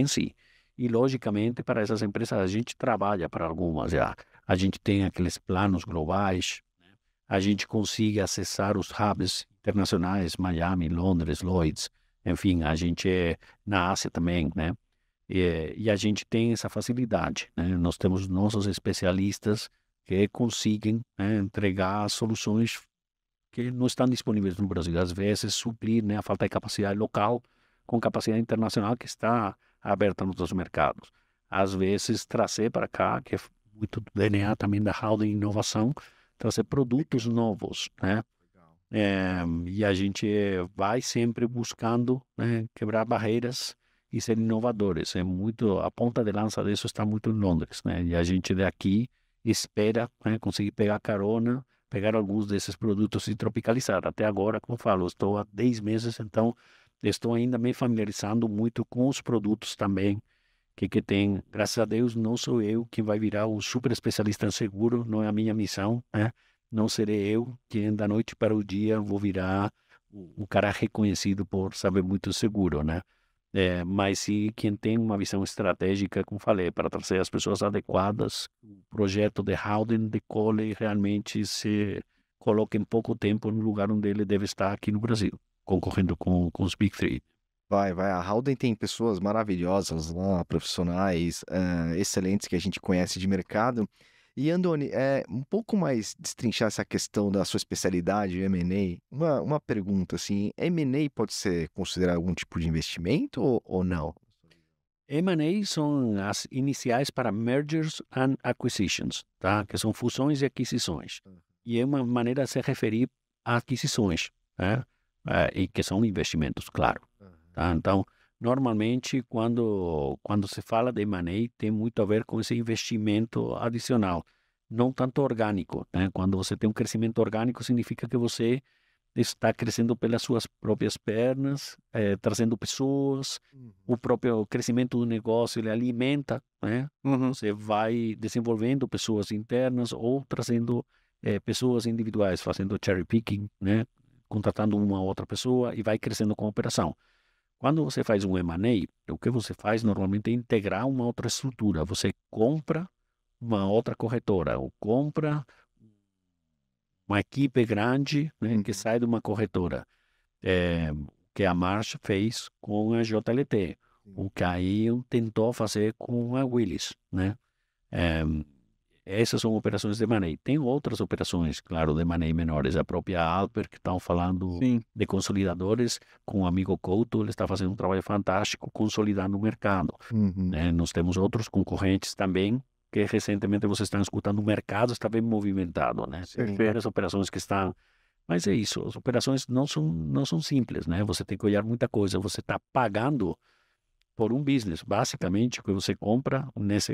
sim. E, logicamente, para essas empresas a gente trabalha para algumas já. A gente tem aqueles planos globais, a gente consegue acessar os hubs internacionais, Miami, Londres, Lloyds, enfim, a gente é na Ásia também, né? E a gente tem essa facilidade, né? Nós temos nossos especialistas que conseguem, né, entregar soluções que não estão disponíveis no Brasil. Às vezes, suprir, né, a falta de capacidade local com capacidade internacional que está aberta nos outros mercados. Às vezes, trazer para cá, que é muito do DNA também da Howden Inovação, trazer produtos novos, né? E a gente vai sempre buscando, né, quebrar barreiras e ser inovadores. A ponta de lança disso está muito em Londres, né? E a gente daqui espera, né, conseguir pegar carona, pegar alguns desses produtos e tropicalizar. Até agora, como eu falo, estou há 10 meses, então estou ainda me familiarizando muito com os produtos também que tem. Graças a Deus, não sou eu quem vai virar o super especialista em seguro, não é a minha missão, né? Não serei eu que da noite para o dia vou virar o cara reconhecido por saber muito seguro, né? Mas sim quem tem uma visão estratégica, como falei, para trazer as pessoas adequadas, o projeto de Howden decole e realmente se coloque em pouco tempo no lugar onde ele deve estar aqui no Brasil, concorrendo com os Big Three. Vai. A Howden tem pessoas maravilhosas lá, profissionais, excelentes que a gente conhece de mercado. E Andoni, um pouco mais destrinchar essa questão da sua especialidade, M&A. Uma pergunta assim, M&A pode ser considerado algum tipo de investimento ou não? M&A são as iniciais para mergers and acquisitions, tá? Que são fusões e aquisições. E é uma maneira de se referir a aquisições, né? E que são investimentos, claro. Tá? Então, normalmente, quando se fala de M&A, tem muito a ver com esse investimento adicional, não tanto orgânico, né? Quando você tem um crescimento orgânico, significa que você está crescendo pelas suas próprias pernas, trazendo pessoas, o próprio crescimento do negócio, ele alimenta, né? Você vai desenvolvendo pessoas internas ou trazendo pessoas individuais, fazendo cherry picking, né? Contratando uma outra pessoa e vai crescendo com a operação. Quando você faz um M&A, o que você faz normalmente é integrar uma outra estrutura. Você compra uma outra corretora ou compra uma equipe grande, né, que sai de uma corretora, que a Marsh fez com a JLT, o que a Ion tentou fazer com a Willis, né? Essas são operações de M&A. Tem outras operações, claro, de M&A menores. A própria Alper, que estão falando de consolidadores, com o amigo Couto, ele está fazendo um trabalho fantástico consolidando o mercado. Né? Nós temos outros concorrentes também, que recentemente vocês estão escutando, o mercado está bem movimentado, né? Tem várias operações que estão... Mas é isso, as operações não são simples, né? Você tem que olhar muita coisa. Você está pagando por um business, basicamente, que você compra,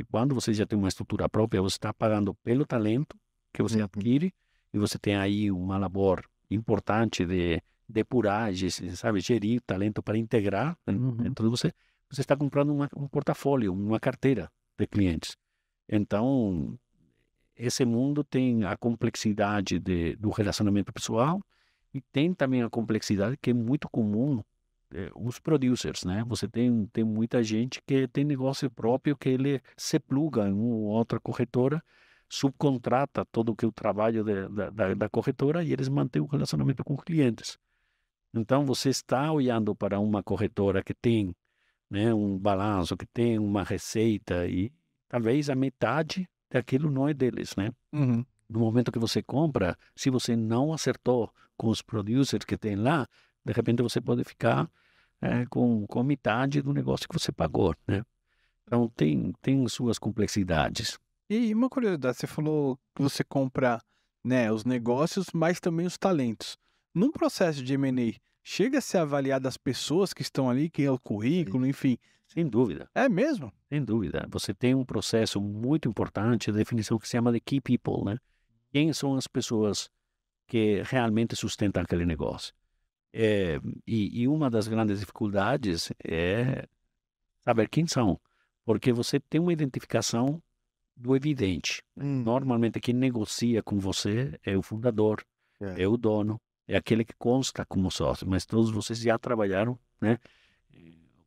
quando você já tem uma estrutura própria, você está pagando pelo talento que você adquire, e você tem aí uma labor importante de depuragem, sabe, gerir talento para integrar. Então, você está comprando um portfólio, uma carteira de clientes. Então, esse mundo tem a complexidade do relacionamento pessoal e tem também a complexidade que é muito comum os producers, né? Você tem muita gente que tem negócio próprio que ele se pluga em uma outra corretora, subcontrata todo o trabalho da corretora e eles mantêm o relacionamento com os clientes. Então, você está olhando para uma corretora que tem, né, um balanço, que tem uma receita e talvez a metade daquilo não é deles, né? No momento que você compra, se você não acertou com os producers que tem lá, de repente você pode ficar com metade do negócio que você pagou, né? Então tem suas complexidades. E uma curiosidade, você falou que você compra, né, os negócios, mas também os talentos. Num processo de M&A, chega a ser avaliado as pessoas que estão ali, que é o currículo, enfim. Sem dúvida. É mesmo? Sem dúvida. Você tem um processo muito importante de definição que se chama de key people, né? Quem são as pessoas que realmente sustentam aquele negócio? E uma das grandes dificuldades é saber quem são, porque você tem uma identificação do evidente. Normalmente quem negocia com você é o fundador, é o dono, é aquele que consta como sócio, mas todos vocês já trabalharam, né,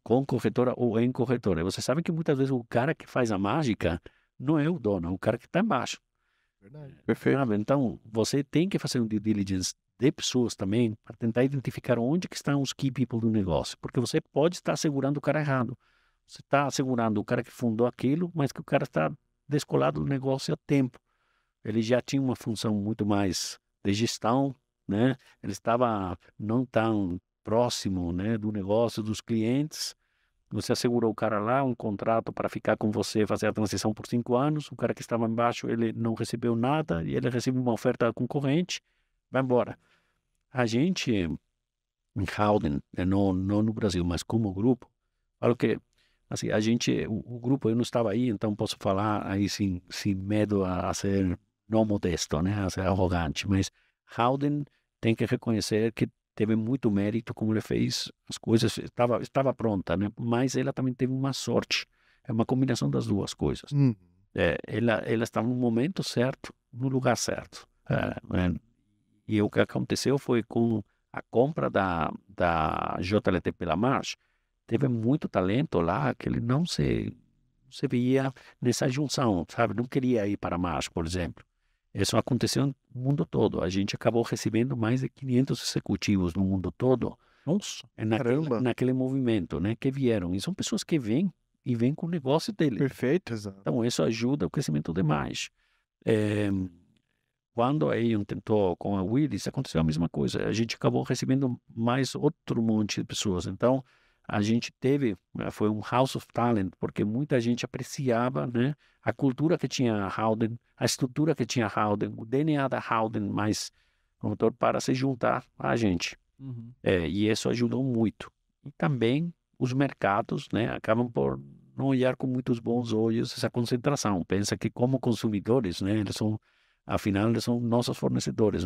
com corretora ou em corretora. Você sabe que muitas vezes o cara que faz a mágica não é o dono, é o cara que está embaixo. Verdade. Perfeito. Sabe? Então, você tem que fazer um due diligence de pessoas também para tentar identificar onde que estão os key people do negócio, porque você pode estar segurando o cara errado. Você está segurando o cara que fundou aquilo, mas que o cara está descolado do negócio há tempo. Ele já tinha uma função muito mais de gestão, né? Ele estava não tão próximo, né, do negócio, dos clientes. Você assegurou o cara lá, um contrato para ficar com você, fazer a transição por 5 anos. O cara que estava embaixo, ele não recebeu nada e ele recebe uma oferta concorrente, vai embora. A gente, em Howden, não no Brasil, mas como grupo, falo que assim, a gente, o grupo, eu não estava aí, então posso falar aí sem medo a ser não modesto, né, a ser arrogante, mas Howden tem que reconhecer que teve muito mérito como ele fez as coisas, estava pronta, né? Mas ela também teve uma sorte. É uma combinação das duas coisas. Ela estava no momento certo, no lugar certo. E o que aconteceu foi com a compra da JLT pela Marsh, teve muito talento lá que ele não se via nessa junção, sabe? Não queria ir para a Marsh, por exemplo. Isso aconteceu no mundo todo. A gente acabou recebendo mais de 500 executivos no mundo todo Nossa, Caramba. naquele movimento, né, que vieram. E são pessoas que vêm e vêm com o negócio dele. perfeito. Exato. Então, isso ajuda o crescimento demais. É, quando a Aon tentou com a Willis, aconteceu a mesma coisa. A gente acabou recebendo mais outro monte de pessoas. Então, a gente teve, foi um house of talent, porque muita gente apreciava, né, a cultura que tinha a Howden, a estrutura que tinha a Howden, o DNA da Howden, mais promotor para se juntar a gente. Uhum. E isso ajudou muito. E também os mercados, né, acabam por não olhar com muitos bons olhos essa concentração. Pensa que como consumidores, né, afinal, eles são nossos fornecedores,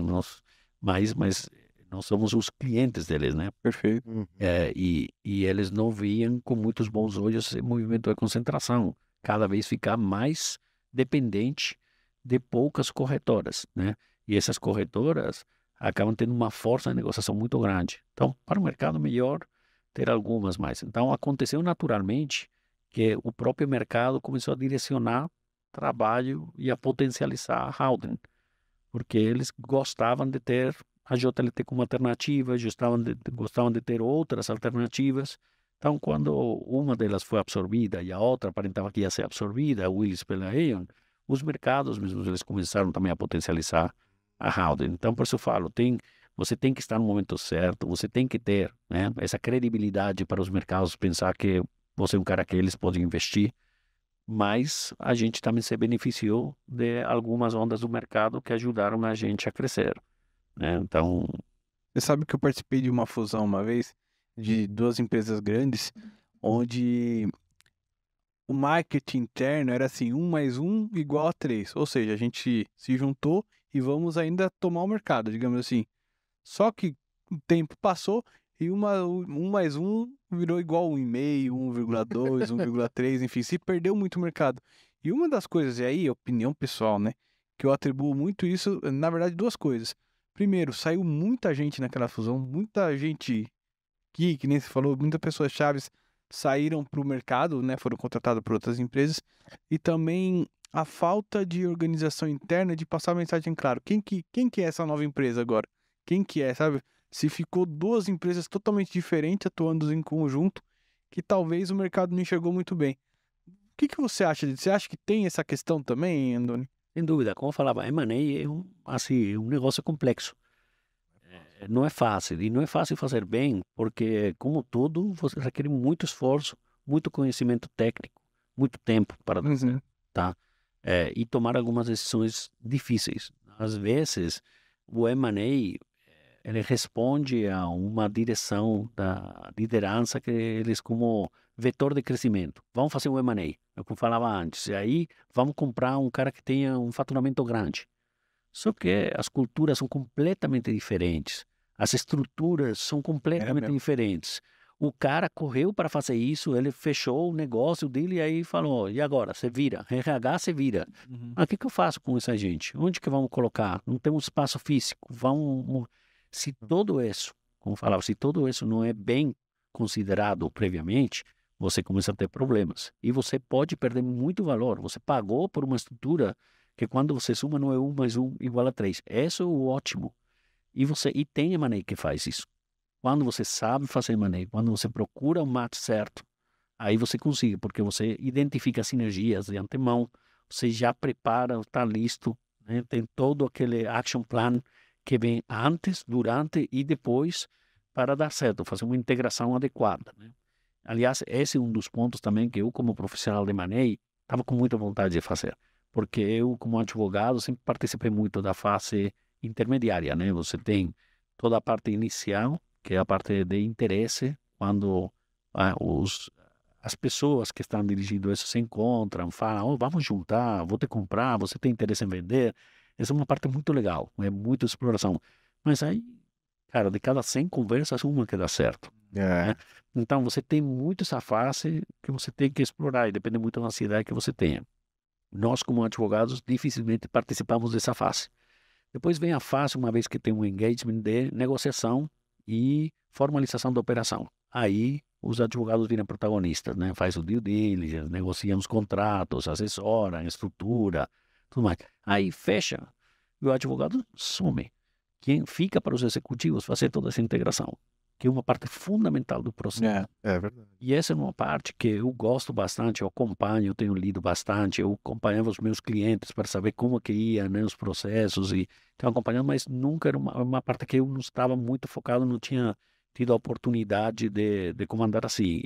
mas nós somos os clientes deles, né? Perfeito. Uhum. E eles não viam com muitos bons olhos esse movimento de concentração, cada vez ficar mais dependente de poucas corretoras, né? E essas corretoras acabam tendo uma força de negociação muito grande. Então, para o mercado, melhor ter algumas mais. Então, aconteceu naturalmente que o próprio mercado começou a direcionar trabalho e a potencializar a Howden, porque eles gostavam de ter a JLT como alternativa, gostavam de ter outras alternativas. Então, quando uma delas foi absorvida e a outra aparentava que ia ser absorvida, a Willis pela Aon, os mercados mesmos eles começaram também a potencializar a Howden. Então, por isso eu falo, você tem que estar no momento certo, você tem que ter, né, essa credibilidade para os mercados pensar que você é um cara que eles podem investir, mas a gente também se beneficiou de algumas ondas do mercado que ajudaram a gente a crescer, né? Então, Você sabe que eu participei de uma fusão uma vez de duas empresas grandes, onde o marketing interno era assim, 1 mais 1 igual a 3. Ou seja, a gente se juntou e vamos ainda tomar o mercado, digamos assim. Só que o tempo passou e 1 mais 1 virou igual 1,5, 1,2, 1,3, enfim, se perdeu muito o mercado. E uma das coisas, e aí, opinião pessoal, né, que eu atribuo muito isso, na verdade, duas coisas. Primeiro, saiu muita gente naquela fusão, muita gente que nem você falou, muitas pessoas chaves saíram para o mercado, né, foram contratadas por outras empresas, e também a falta de organização interna de passar a mensagem claro. Quem que é essa nova empresa agora? Quem que é, sabe? Se ficou duas empresas totalmente diferentes atuando em conjunto, que talvez o mercado não enxergou muito bem. O que você acha disso? Você acha que tem essa questão também, Andoni? sem dúvida, como eu falava, M&A é um negócio complexo. Não é fácil, e não é fácil fazer bem, porque, como tudo, você requer muito esforço, muito conhecimento técnico, muito tempo para dar certo, tá? E tomar algumas decisões difíceis. Às vezes, o M&A ele responde a uma direção da liderança que eles como vetor de crescimento. Vamos fazer um M&A, é o que eu falava antes. E aí, vamos comprar um cara que tenha um faturamento grande. Só que as culturas são completamente diferentes. As estruturas são completamente mesmo. diferentes. O cara correu para fazer isso, ele fechou o negócio dele e aí falou, e agora? Você vira, RH você vira. Mas o que eu faço com essa gente? Onde que vamos colocar? Não temos espaço físico. Se todo isso, como eu falava, se todo isso não é bem considerado previamente, você começa a ter problemas. E você pode perder muito valor. Você pagou por uma estrutura que quando você suma não é 1 mais 1 igual a 3. Isso é o ótimo. E tem a maneira que faz isso. Quando você sabe fazer maneira, quando você procura o match certo, aí você consegue, porque você identifica sinergias de antemão, você já prepara, está listo, né? Tem todo aquele action plan que vem antes, durante e depois para dar certo, fazer uma integração adequada, né? Aliás, esse é um dos pontos também que eu, como profissional de manejo, estava com muita vontade de fazer, porque eu, como advogado, sempre participei muito da fase intermediária, né? Você tem toda a parte inicial, que é a parte de interesse, quando as pessoas que estão dirigindo isso se encontram, falam, oh, vamos juntar, vou te comprar, você tem interesse em vender. Essa é uma parte muito legal, é muita exploração. Mas aí, cara, de cada 100 conversas, uma que dá certo. É. Né? Então, você tem muito essa fase que você tem que explorar, e depende muito da ansiedade que você tenha. Nós, como advogados, dificilmente participamos dessa fase. Depois vem a fase, uma vez que tem um engagement de negociação e formalização da operação. Aí os advogados viram protagonistas, né? Faz o due diligence, negociam os contratos, assessora, estrutura, tudo mais. Aí fecha e o advogado some. Quem fica para os executivos fazer toda essa integração. que é uma parte fundamental do processo. É verdade. E essa é uma parte que eu gosto bastante, eu acompanho, eu tenho lido bastante, eu acompanhava os meus clientes para saber como que ia, né, os processos, e então acompanhando, mas nunca era uma parte que eu não estava muito focado, não tinha tido a oportunidade de comandar assim.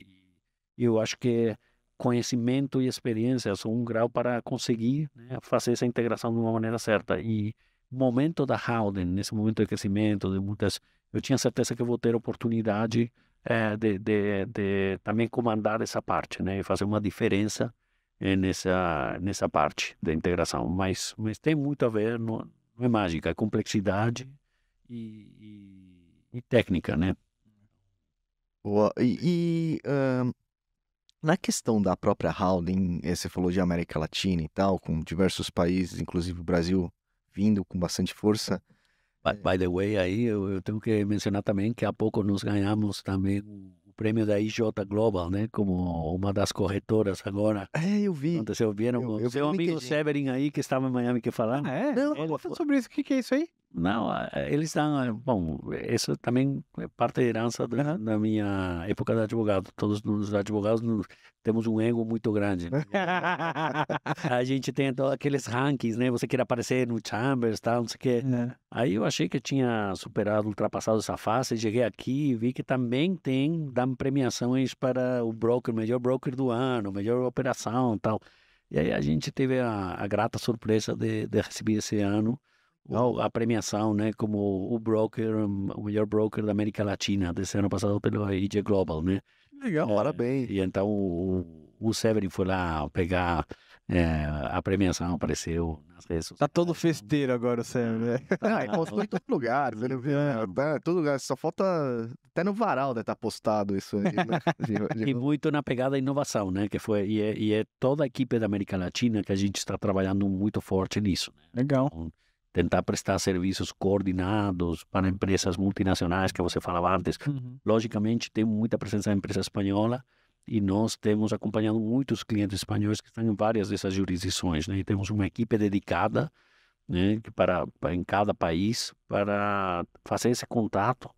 E eu acho que conhecimento e experiência são um grau para conseguir, né, fazer essa integração de uma maneira certa. E o momento da Howden, nesse momento de crescimento, de muitas, eu tinha certeza que eu vou ter oportunidade de também comandar essa parte, né, e fazer uma diferença nessa parte da integração. Mas tem muito a ver, não é mágica, é complexidade e técnica, né? Boa. Na questão da própria holding, você falou de América Latina e tal, com diversos países, inclusive o Brasil, vindo com bastante força. By the way, aí eu tenho que mencionar também que há pouco nós ganhamos também o prêmio da IJ Global, né? Como uma das corretoras agora. Eu vi. Então, vocês ouviram Eu o vi seu no amigo LinkedIn. Severin aí, que estava em Miami, que falar? Ah, é? Não, Conta sobre isso. O que é isso aí? Não, eles dão, bom, isso também é parte da herança da minha época de advogado. Todos os advogados temos um ego muito grande, né? A gente tem todos aqueles rankings, né? Você quer aparecer no Chambers, tal, não sei o quê. É. Aí eu achei que tinha superado, ultrapassado essa fase, cheguei aqui e vi que também dão premiações para o broker, melhor broker do ano, melhor operação e tal. E aí a gente teve a grata surpresa de receber esse ano a premiação, né, como o melhor broker da América Latina desse ano passado pelo IG Global, né? Legal. Parabéns. E então o Severin foi lá pegar a premiação, apareceu nas redes sociais. Tá todo festeiro agora, Sam, né? Postou em todo lugar. Você não vê, tá, todo lugar. Só falta. Até no varal deve estar postado isso aí. Né? E muito na pegada da inovação, né? Que foi, e é toda a equipe da América Latina que a gente está trabalhando muito forte nisso, né? Legal. Então, tentar prestar serviços coordenados para empresas multinacionais que você falava antes. Logicamente, tem muita presença da empresa espanhola e nós temos acompanhado muitos clientes espanhóis que estão em várias dessas jurisdições, né? E temos uma equipe dedicada, né, em cada país para fazer esse contato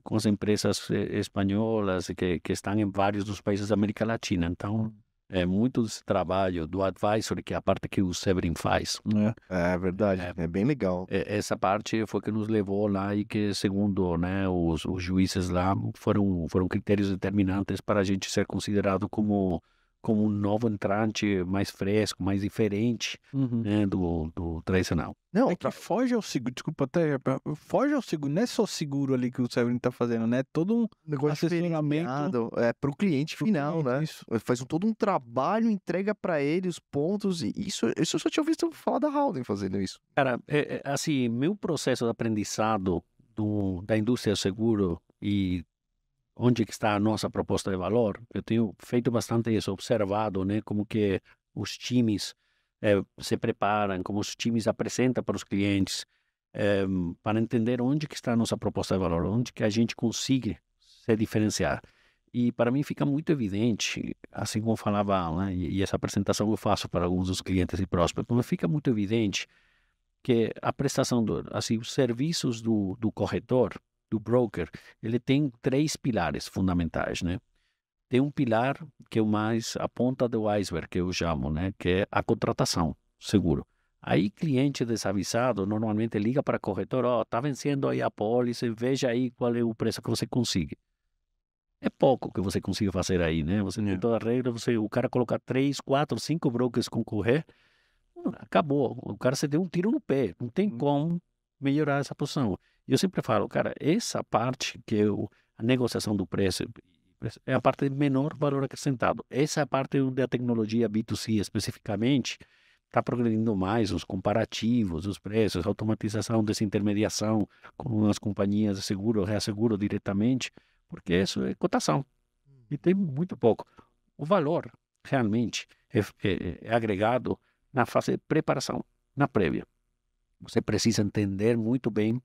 com as empresas espanholas que estão em vários dos países da América Latina. Então, é muito desse trabalho do advisory, que é a parte que o Severin faz. É verdade, é bem legal. Essa parte foi que nos levou lá e que, segundo, né, os juízes lá, foram critérios determinantes para a gente ser considerado como um novo entrante mais fresco, mais diferente, né, do tradicional. Não, É que foge ao seguro, desculpa até, foge ao seguro, não é só seguro ali que o Severin tá fazendo, né? Todo um negócio assessoramento pro cliente final, cliente, né? isso. Faz todo um trabalho, entrega pra ele os pontos, e isso eu só tinha ouvido falar da Howden fazendo isso. Cara, assim, meu processo de aprendizado da indústria do seguro e onde que está a nossa proposta de valor, eu tenho feito bastante isso, observado, né, como que os times se preparam, como os times apresentam para os clientes, para entender onde que está a nossa proposta de valor, onde que a gente consegue se diferenciar. E para mim fica muito evidente, assim como falava, né, e essa apresentação eu faço para alguns dos clientes e prospectos, mas fica muito evidente que a prestação, assim, os serviços do corretor, do broker, ele tem 3 pilares fundamentais, né? Tem um pilar que é o mais a ponta do iceberg, que eu chamo, né? Que é a contratação, seguro. Aí, cliente desavisado normalmente liga para a corretora, tá vencendo aí a pólice, veja aí qual é o preço que você consiga. É pouco que você consiga fazer aí, né? Você tem toda a regra, o cara colocar 3, 4, 5 brokers concorrer, acabou. O cara se deu um tiro no pé. Não tem como melhorar essa posição. Eu sempre falo, cara, essa parte que é a negociação do preço é a parte de menor valor acrescentado. Essa é a parte onde a tecnologia B2C especificamente está progredindo mais, os comparativos, os preços, a automatização dessa intermediação com as companhias de seguro, reasseguro diretamente, porque isso é cotação. E tem muito pouco. O valor realmente é agregado na fase de preparação, na prévia. Você precisa entender muito bem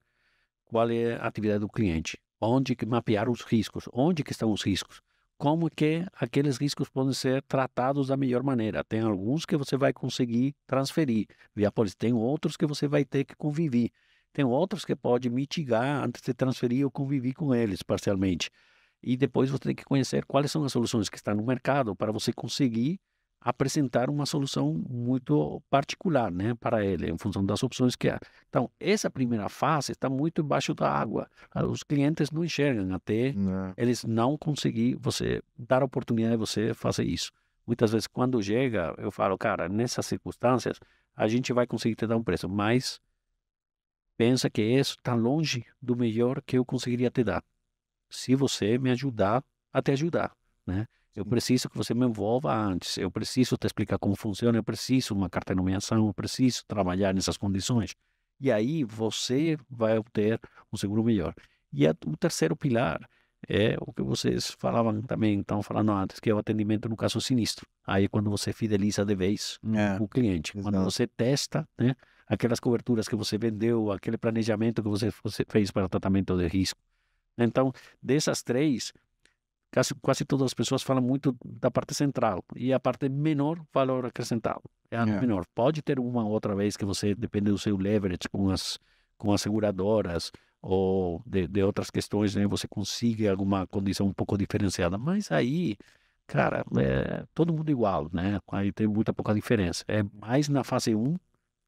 qual é a atividade do cliente, onde que mapear os riscos, onde que estão os riscos, como que aqueles riscos podem ser tratados da melhor maneira. Tem alguns que você vai conseguir transferir via polícia, tem outros que você vai ter que conviver. Tem outros que pode mitigar antes de transferir ou conviver com eles parcialmente. E depois você tem que conhecer quais são as soluções que estão no mercado para você conseguir apresentar uma solução muito particular, né, para ele, em função das opções que há. Então, essa primeira fase está muito embaixo da água. Os clientes não enxergam até Né? eles não conseguir você dar a oportunidade de você fazer isso. Muitas vezes, quando chega, eu falo, cara, nessas circunstâncias, a gente vai conseguir te dar um preço, mas pensa que isso está longe do melhor que eu conseguiria te dar. Se você me ajudar a te ajudar, né? Eu Sim. preciso que você me envolva antes, eu preciso te explicar como funciona, eu preciso uma carta de nomeação, eu preciso trabalhar nessas condições. E aí você vai obter um seguro melhor. E o terceiro pilar é o que vocês falavam também, estavam falando antes, que é o atendimento no caso sinistro. Aí é quando você fideliza de vez É. o cliente, quando Exato. você testa, né, aquelas coberturas que você vendeu, aquele planejamento que você fez para tratamento de risco. Então, dessas três, quase todas as pessoas falam muito da parte central e a parte menor valor acrescentado. É a É. menor. Pode ter uma outra vez que você, depende do seu leverage com as seguradoras ou de outras questões, né, você consiga alguma condição um pouco diferenciada. Mas aí, cara, é todo mundo igual, né? Aí tem muita pouca diferença. É mais na fase um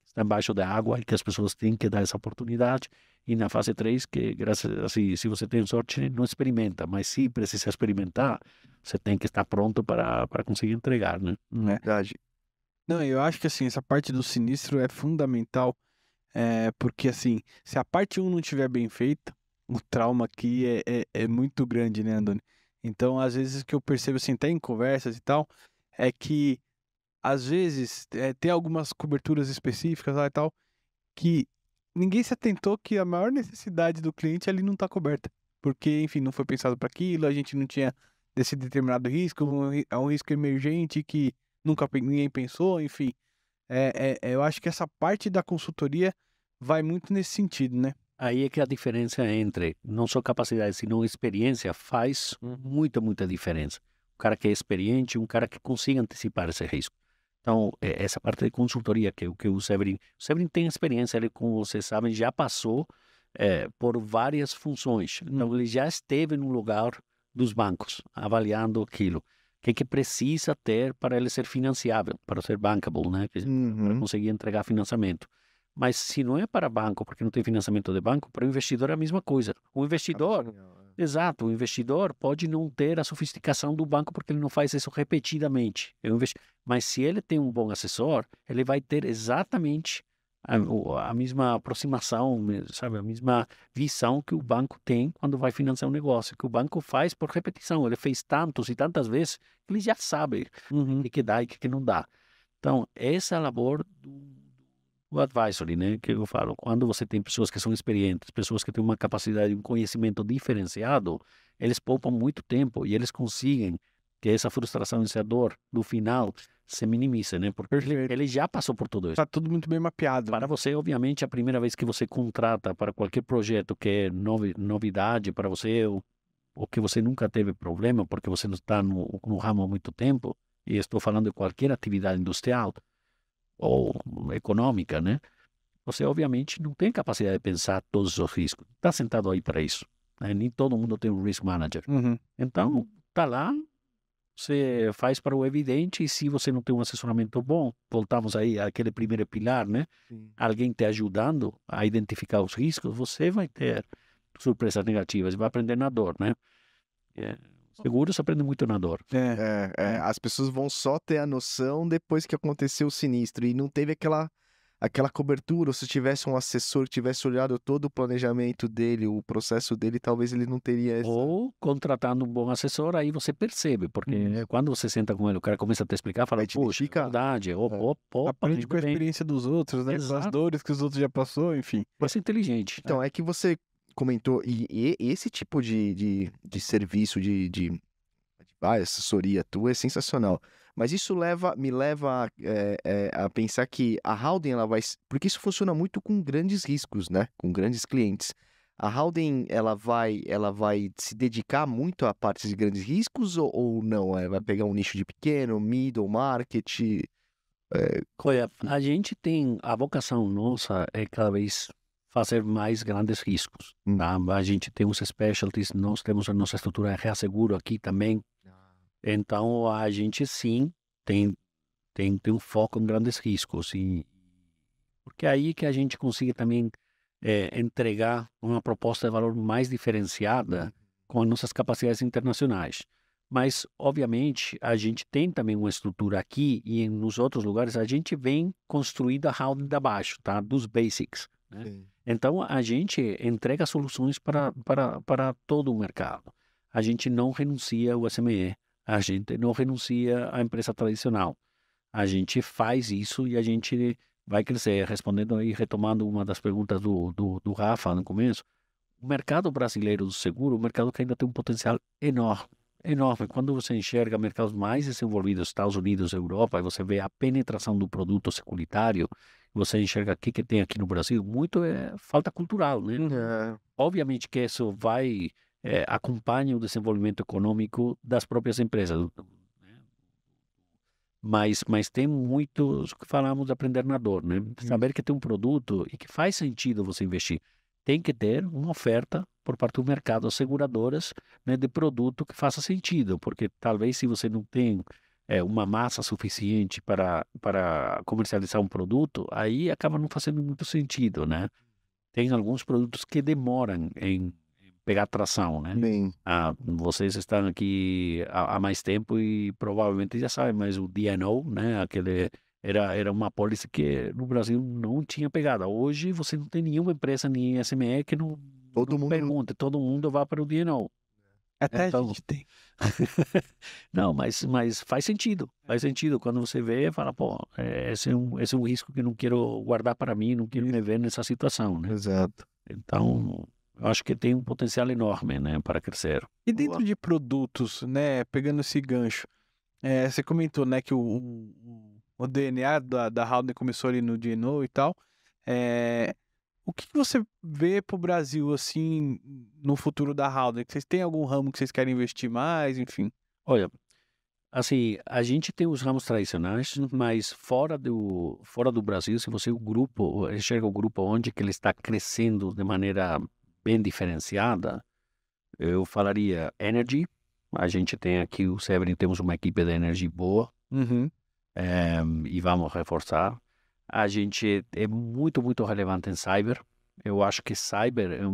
está embaixo da água e que as pessoas têm que dar essa oportunidade. E na fase 3 que graças assim, se você tem sorte, não experimenta, mas se precisa experimentar, você tem que estar pronto para conseguir entregar, né? Né? Verdade. Não, eu acho que assim, essa parte do sinistro é fundamental, porque assim, se a parte um não estiver bem feita, o trauma aqui é muito grande, né, Andoni? Então, às vezes que eu percebo assim, até em conversas e tal, é que às vezes tem algumas coberturas específicas lá e tal, que ninguém se atentou que a maior necessidade do cliente ali não está coberta. Porque, enfim, não foi pensado para aquilo, a gente não tinha desse determinado risco, é um risco emergente que ninguém pensou, enfim. Eu acho que essa parte da consultoria vai muito nesse sentido, né? Aí é que a diferença entre não só capacidade, sino experiência faz muita diferença. Um cara que é experiente, um cara que consiga antecipar esse risco. Então, essa parte de consultoria que o Severin tem experiência, ele, como vocês sabem, já passou por várias funções. Então, ele já esteve no lugar dos bancos, avaliando aquilo. O que precisa ter para ele ser financiável, para ser bankable, né? Para Uhum. conseguir entregar financiamento. Mas se não é para banco, porque não tem financiamento de banco, para o investidor é a mesma coisa. O investidor, exato, o investidor pode não ter a sofisticação do banco porque ele não faz isso repetidamente. Mas se ele tem um bom assessor, ele vai ter exatamente a mesma aproximação, sabe, a mesma visão que o banco tem quando vai financiar um negócio, que o banco faz por repetição. Ele fez tantos e tantas vezes que ele já sabe o que dá e o que não dá. Então, essa é a labor do advisory, né, que eu falo, quando você tem pessoas que são experientes, pessoas que têm uma capacidade, um conhecimento diferenciado, eles poupam muito tempo e eles conseguem que essa frustração, essa dor do final se minimize, né, porque Perfeito. ele já passou por tudo isso. Tá tudo muito bem mapeado. Para você, obviamente, a primeira vez que você contrata para qualquer projeto que é novidade para você, ou que você nunca teve problema, porque você não está no ramo há muito tempo, e estou falando de qualquer atividade industrial, ou econômica, né? Você obviamente não tem capacidade de pensar todos os riscos. Está sentado aí para isso, né? Nem todo mundo tem um risk manager. Então, tá lá, você faz para o evidente e se você não tem um assessoramento bom, voltamos aí àquele primeiro pilar, né? Sim. Alguém te ajudando a identificar os riscos, você vai ter surpresas negativas, vai aprender na dor, né? Seguro se aprende muito na dor. As pessoas vão só ter a noção depois que aconteceu o sinistro e não teve aquela cobertura, ou se tivesse um assessor que tivesse olhado todo o planejamento dele, o processo dele, talvez ele não teria essa... Ou contratando um bom assessor, aí você percebe, porque quando você senta com ele, o cara começa a te explicar, fala, Vai te puxa, é identificar. verdade, opa, Aprende com a muito bem. experiência dos outros, né? Com as Exato. dores que os outros já passou, enfim. Vai ser inteligente. Então, é que você comentou, e esse tipo de serviço, de assessoria tua é sensacional. Mas isso me leva a pensar que a Howden, ela vai... Porque isso funciona muito com grandes riscos, né? Com grandes clientes. A Howden, ela vai se dedicar muito a partes de grandes riscos ou não? Vai pegar um nicho de pequeno, middle market? Olha, a gente tem, a vocação nossa é cada vez fazer mais grandes riscos, tá? A gente tem os specialties, nós temos a nossa estrutura de reasseguro aqui também. Então, a gente sim tem um foco em grandes riscos. Porque é aí que a gente consiga também entregar uma proposta de valor mais diferenciada com as nossas capacidades internacionais. Mas, obviamente, a gente tem também uma estrutura aqui e nos outros lugares a gente vem construindo a holding da baixo, tá? Dos basics, né? Sim. Então, a gente entrega soluções para todo o mercado. A gente não renuncia ao SME, a gente não renuncia à empresa tradicional. A gente faz isso e a gente vai crescer. Respondendo aí, retomando uma das perguntas do Rafa no começo, o mercado brasileiro do seguro, o mercado que ainda tem um potencial enorme, enorme. Quando você enxerga mercados mais desenvolvidos, Estados Unidos, Europa, e você vê a penetração do produto securitário, você enxerga aqui que tem aqui no Brasil, muito é falta cultural, né? Obviamente que isso vai acompanha o desenvolvimento econômico das próprias empresas, mas tem muitos que falamos de aprender na dor, né? Saber que tem um produto e que faz sentido você investir. Tem que ter uma oferta por parte do mercado, as seguradoras, né, de produto que faça sentido, porque talvez se você não tem uma massa suficiente para comercializar um produto, aí acaba não fazendo muito sentido, né? Tem alguns produtos que demoram em pegar tração, né? Bem, Vocês estão aqui há mais tempo e provavelmente já sabem, mas o D&O, né, aquele era uma pólice que no Brasil não tinha pegada. Hoje você não tem nenhuma empresa, nem SME que não todo mundo pergunta, todo mundo vai para o D&O. Até Então, a gente tem. não, mas faz sentido. Faz sentido quando você vê, fala, pô, esse é um risco que eu não quero guardar para mim, não quero me ver nessa situação, né? Exato. Então, eu acho que tem um potencial enorme, né, para crescer. E dentro de produtos, né, pegando esse gancho, você comentou, né, que o DNA da Howden começou ali no DNO e tal. O que você vê pro Brasil, assim, no futuro da Howden? Vocês têm algum ramo que vocês querem investir mais, enfim? Olha, assim, a gente tem os ramos tradicionais, mas fora do Brasil, se você enxerga o grupo onde que ele está crescendo de maneira bem diferenciada, eu falaria energy. A gente tem aqui o Severin, temos uma equipe de energy boa, e vamos reforçar. A gente é muito, muito relevante em cyber. Eu acho que cyber é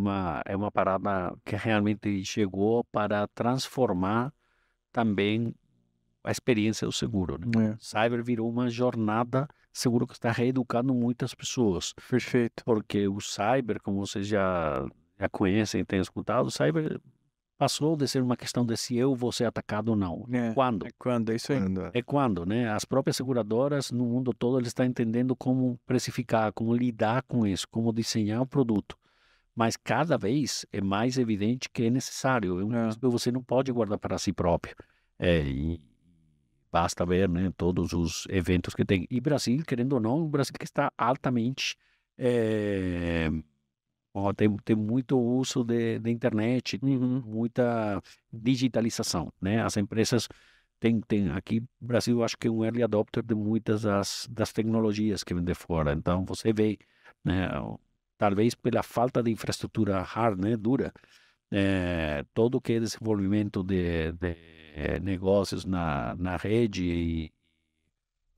uma parada que realmente chegou para transformar também a experiência do seguro, né? Cyber virou uma jornada seguro que está reeducando muitas pessoas. Perfeito. Porque o cyber, como vocês já conhecem e têm escutado, o cyber passou de ser uma questão de se eu vou ser atacado ou não. Quando? Quando, é isso aí. É quando, né? As próprias seguradoras no mundo todo eles estão entendendo como precificar, como lidar com isso, como desenhar o produto. Mas cada vez é mais evidente que é necessário. Você não pode guardar para si próprio. E basta ver, né, todos os eventos que tem. E Brasil, querendo ou não, o Brasil que está altamente tem muito uso de internet, muita digitalização, né? As empresas tem aqui no Brasil, acho que é um early adopter de muitas das tecnologias que vêm de fora. Então, você vê, né, talvez pela falta de infraestrutura hard, né, dura, todo o que é desenvolvimento de negócios na rede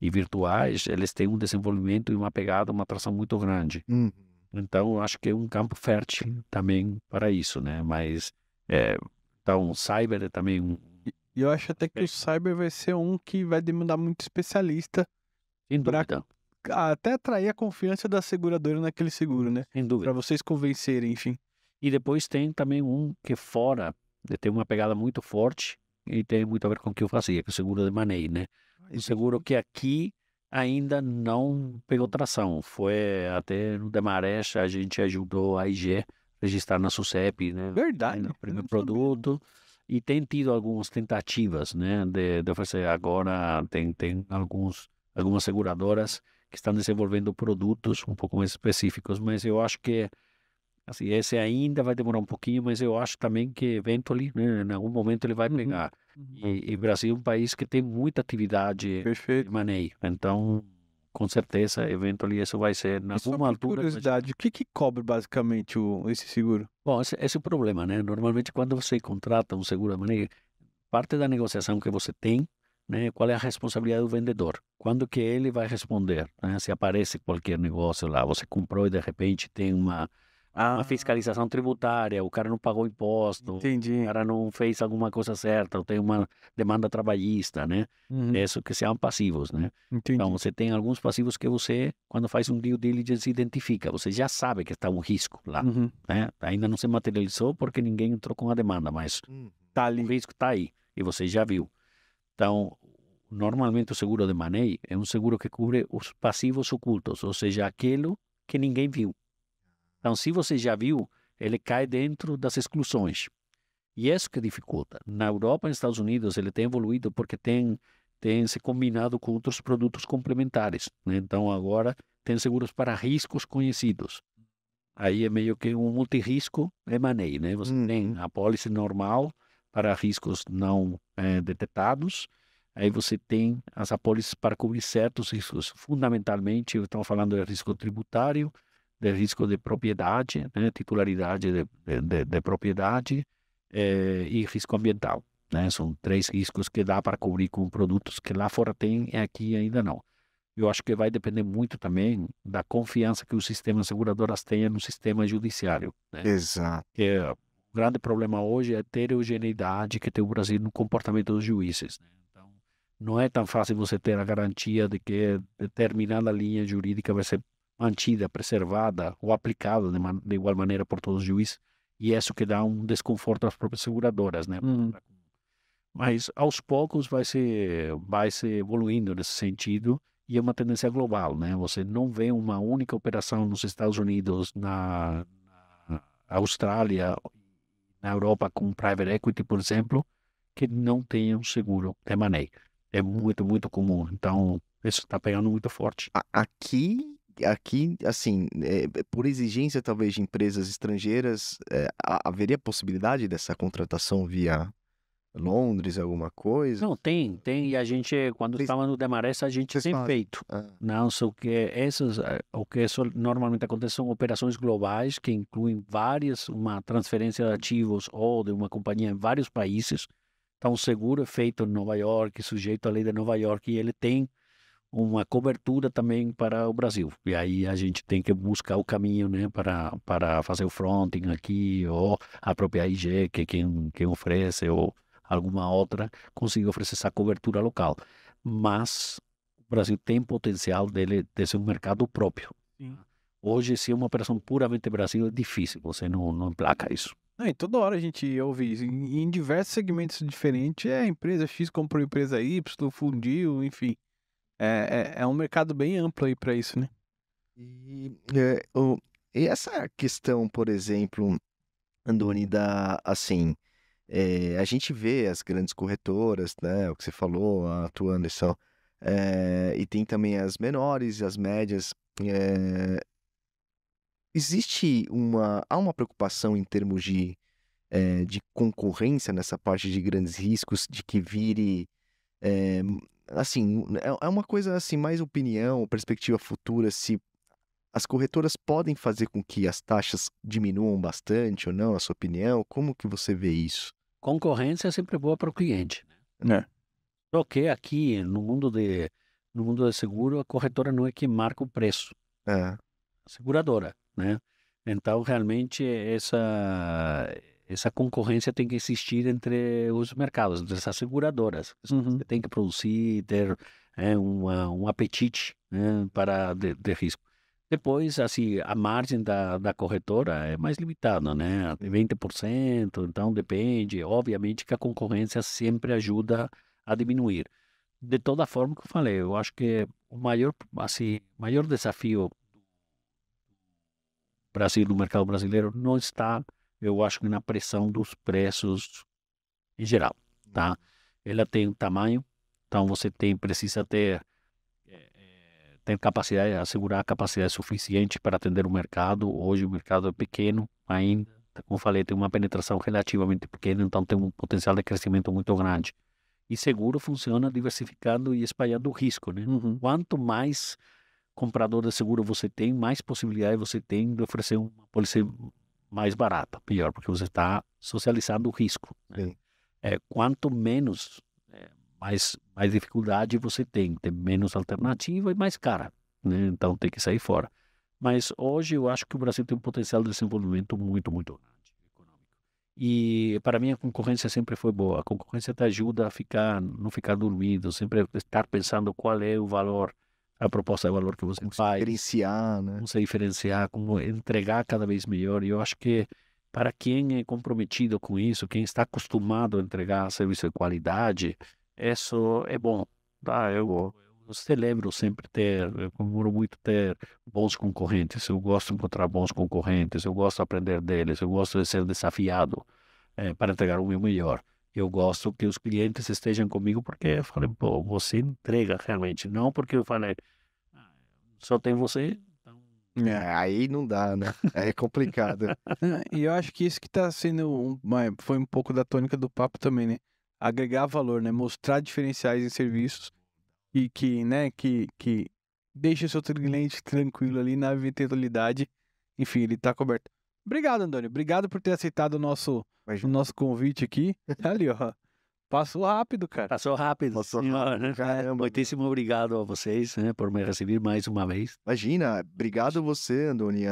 e virtuais, eles têm um desenvolvimento e uma pegada, uma atração muito grande. Então, eu acho que é um campo fértil também para isso, né? Mas, então, cyber é também E eu acho até que o cyber vai ser um que vai demandar muito especialista sem dúvida, até atrair a confiança da seguradora naquele seguro, né? sem dúvida. Para vocês convencerem, enfim. E depois tem também um que fora, tem uma pegada muito forte e tem muito a ver com o que eu fazia, que é o seguro de money, né? Um seguro que aqui ainda não pegou tração. Foi até no Demarest, a gente ajudou a IG registrar na SUSEP, né? Verdade. No primeiro produto. E tem tido algumas tentativas, né? De oferecer. Agora tem algumas seguradoras que estão desenvolvendo produtos um pouco mais específicos, mas eu acho que assim, esse ainda vai demorar um pouquinho, mas eu acho também que eventually, né, em algum momento ele vai pegar. E Brasil é um país que tem muita atividade Perfeito. de maneio. Então, com certeza, eventualmente isso vai ser, em E só alguma por altura... curiosidade, o que cobre basicamente esse seguro? Bom, esse é o problema, né? Normalmente, quando você contrata um seguro de maneira, parte da negociação que você tem, né? Qual é a responsabilidade do vendedor? Quando que ele vai responder, né? Se aparece qualquer negócio lá, você comprou e de repente tem uma fiscalização tributária, o cara não pagou imposto, o Entendi. cara não fez alguma coisa certa, ou tem uma demanda trabalhista, né? Uhum, Isso que se chamam passivos, né? Então, entendi. você tem alguns passivos que você, quando faz um due diligence, identifica. Você já sabe que está um risco lá, Uhum, né? Ainda não se materializou porque ninguém entrou com a demanda, mas tá o ali. risco está aí e você já viu. Então, normalmente o seguro de money é um seguro que cobre os passivos ocultos, ou seja, aquilo que ninguém viu. Então, se você já viu, ele cai dentro das exclusões. E é isso que dificulta. Na Europa e nos Estados Unidos, ele tem evoluído porque tem se combinado com outros produtos complementares, né? Então, agora tem seguros para riscos conhecidos. Aí é meio que um multirrisco M&A, né? Você tem a pólice normal para riscos não detectados. Aí você tem as apólices para cobrir certos riscos. Fundamentalmente, estamos falando de risco tributário, de risco de propriedade, né? Titularidade de propriedade e risco ambiental, né? São 3 riscos que dá para cobrir com produtos que lá fora tem e aqui ainda não. Eu acho que vai depender muito também da confiança que os sistemas seguradoras tenham no sistema judiciário, né? Exato. Que o grande problema hoje é a heterogeneidade que tem o Brasil no comportamento dos juízes, né? Então, não é tão fácil você ter a garantia de que determinada linha jurídica vai ser mantida, preservada ou aplicada de igual maneira por todos os juízes, e é isso que dá um desconforto às próprias seguradoras, né? Uhum. Mas aos poucos vai se evoluindo nesse sentido e é uma tendência global, né? Você não vê uma única operação nos Estados Unidos, na Austrália, na Europa com private equity, por exemplo, que não tenha um seguro M&A. É muito, muito comum. Então, isso está pegando muito forte. Aqui, assim, por exigência talvez de empresas estrangeiras, haveria possibilidade dessa contratação via Londres, alguma coisa? Não, tem. E a gente, quando Vocês- estava no Demarest, a gente vocês tem fazem? feito. Ah, Não, só que o que normalmente acontece são operações globais que incluem uma transferência de ativos ou de uma companhia em vários países. Então, o seguro é feito em Nova York, sujeito à lei de Nova York, e ele tem uma cobertura também para o Brasil. E aí a gente tem que buscar o caminho, né, para fazer o fronting aqui, ou a própria IG, que é quem oferece, ou alguma outra, consiga oferecer essa cobertura local. Mas o Brasil tem potencial de ser um mercado próprio. Sim. Hoje, se é uma operação puramente Brasil, é difícil, você não emplaca isso. Não, e toda hora a gente ouve isso. Em diversos segmentos diferentes, empresa X comprou empresa Y, fundiu, enfim. É um mercado bem amplo aí pra isso, né? E essa questão, por exemplo, Andoni, assim, a gente vê as grandes corretoras, né, o que você falou, atuando e tem também as menores e as médias. eh, há uma preocupação em termos de concorrência nessa parte de grandes riscos, de que vire, eh, assim, é uma coisa assim, mais opinião, perspectiva futura, se as corretoras podem fazer com que as taxas diminuam bastante ou não, na sua opinião? Como que você vê isso? Concorrência é sempre boa para o cliente, né? Só que aqui, no mundo de seguro, a corretora não é que marca o preço, É, a seguradora, né? Então, realmente, essa concorrência tem que existir entre os mercados, entre essas seguradoras. Uhum. Você tem que produzir, ter um apetite, né, de risco. Depois, assim, a margem da corretora é mais limitada, né? Tem 20%, então depende. Obviamente que a concorrência sempre ajuda a diminuir. De toda forma que eu falei, eu acho que o maior desafio Brasil, do mercado brasileiro, não está, eu acho que na pressão dos preços em geral, tá? Ela tem um tamanho, então precisa ter capacidade, assegurar capacidade suficiente para atender o mercado. Hoje o mercado é pequeno ainda, como eu falei, tem uma penetração relativamente pequena, então tem um potencial de crescimento muito grande. E seguro funciona diversificando e espalhando o risco, né? Uhum. Quanto mais comprador de seguro você tem, mais possibilidade você tem de oferecer uma polícia mais barata, pior, porque você está socializando o risco. Né? Quanto menos, mais dificuldade você tem menos alternativa e mais cara. Né? Então tem que sair fora. Mas hoje eu acho que o Brasil tem um potencial de desenvolvimento muito, muito grande. E para mim a concorrência sempre foi boa. A concorrência te ajuda a não ficar dormindo, sempre estar pensando qual é o valor, a proposta de valor que você faz. Diferenciar, né? Como se diferenciar, como entregar cada vez melhor. E eu acho que para quem é comprometido com isso, quem está acostumado a entregar serviço de qualidade, isso é bom. Tá? Eu celebro sempre eu comemoro muito ter bons concorrentes. Eu gosto de encontrar bons concorrentes, eu gosto de aprender deles, eu gosto de ser desafiado para entregar o meu melhor. Eu gosto que os clientes estejam comigo porque eu falei, pô, você entrega realmente, não porque eu falei, só tem você. Aí não dá, né? É complicado. E eu acho que isso que tá sendo foi um pouco da tônica do papo também, né? Agregar valor, né? Mostrar diferenciais em serviços e que deixe o seu cliente tranquilo ali na eventualidade. Enfim, ele tá coberto. Obrigado, Antônio. Obrigado por ter aceitado o nosso convite aqui. Ali, ó. Passou rápido, cara. Passou rápido. Passou senhora, rápido, caramba. Muitíssimo obrigado a vocês, né, por me receber mais uma vez. Imagina, obrigado você, Andoni.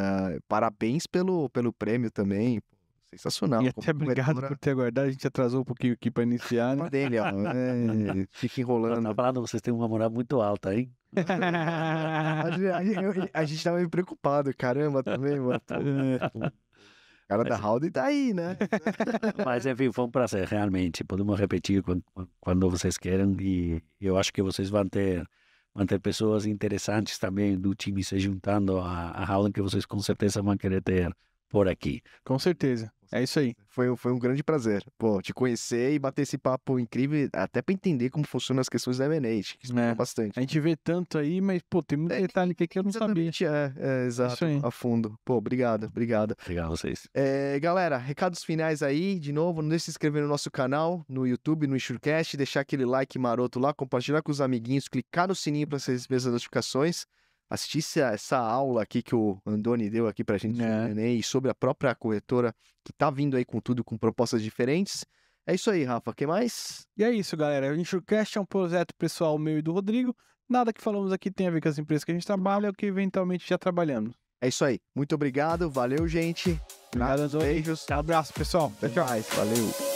Parabéns pelo prêmio também. Sensacional. E até obrigado por ter aguardado. A gente atrasou um pouquinho aqui para iniciar, né? Dele, ó. Fica enrolando. Tá falando, vocês têm uma moral muito alta, hein? A gente tava meio preocupado, caramba, também, mano. O cara da Howdy tá aí, né? Mas, enfim, foi um prazer, realmente. Podemos repetir quando vocês querem e eu acho que vocês vão ter pessoas interessantes também do time se juntando a Howland, que vocês com certeza vão querer ter por aqui. Com certeza. É isso aí. Foi um grande prazer, pô, te conhecer e bater esse papo incrível, até pra entender como funcionam as questões da M&A, que explica bastante. A gente vê tanto aí, mas, pô, tem muito detalhe que eu não sabia. Exato, a fundo. Pô, obrigado. Obrigado a vocês. Galera, recados finais aí, de novo, não deixe de se inscrever no nosso canal, no YouTube, no Insurecast, deixar aquele like maroto lá, compartilhar com os amiguinhos, clicar no sininho pra vocês verem as notificações. Assistir essa aula aqui que o Andoni deu aqui pra gente e sobre a própria corretora que tá vindo aí com tudo, com propostas diferentes. É isso aí, Rafa. O que mais? E é isso, galera. O Insurecast é um projeto pessoal meu e do Rodrigo. Nada que falamos aqui tem a ver com as empresas que a gente trabalha ou que eventualmente já trabalhamos. É isso aí. Muito obrigado. Valeu, gente. Obrigado, Andoni. Beijos. Abraço, pessoal. Tchau. Valeu.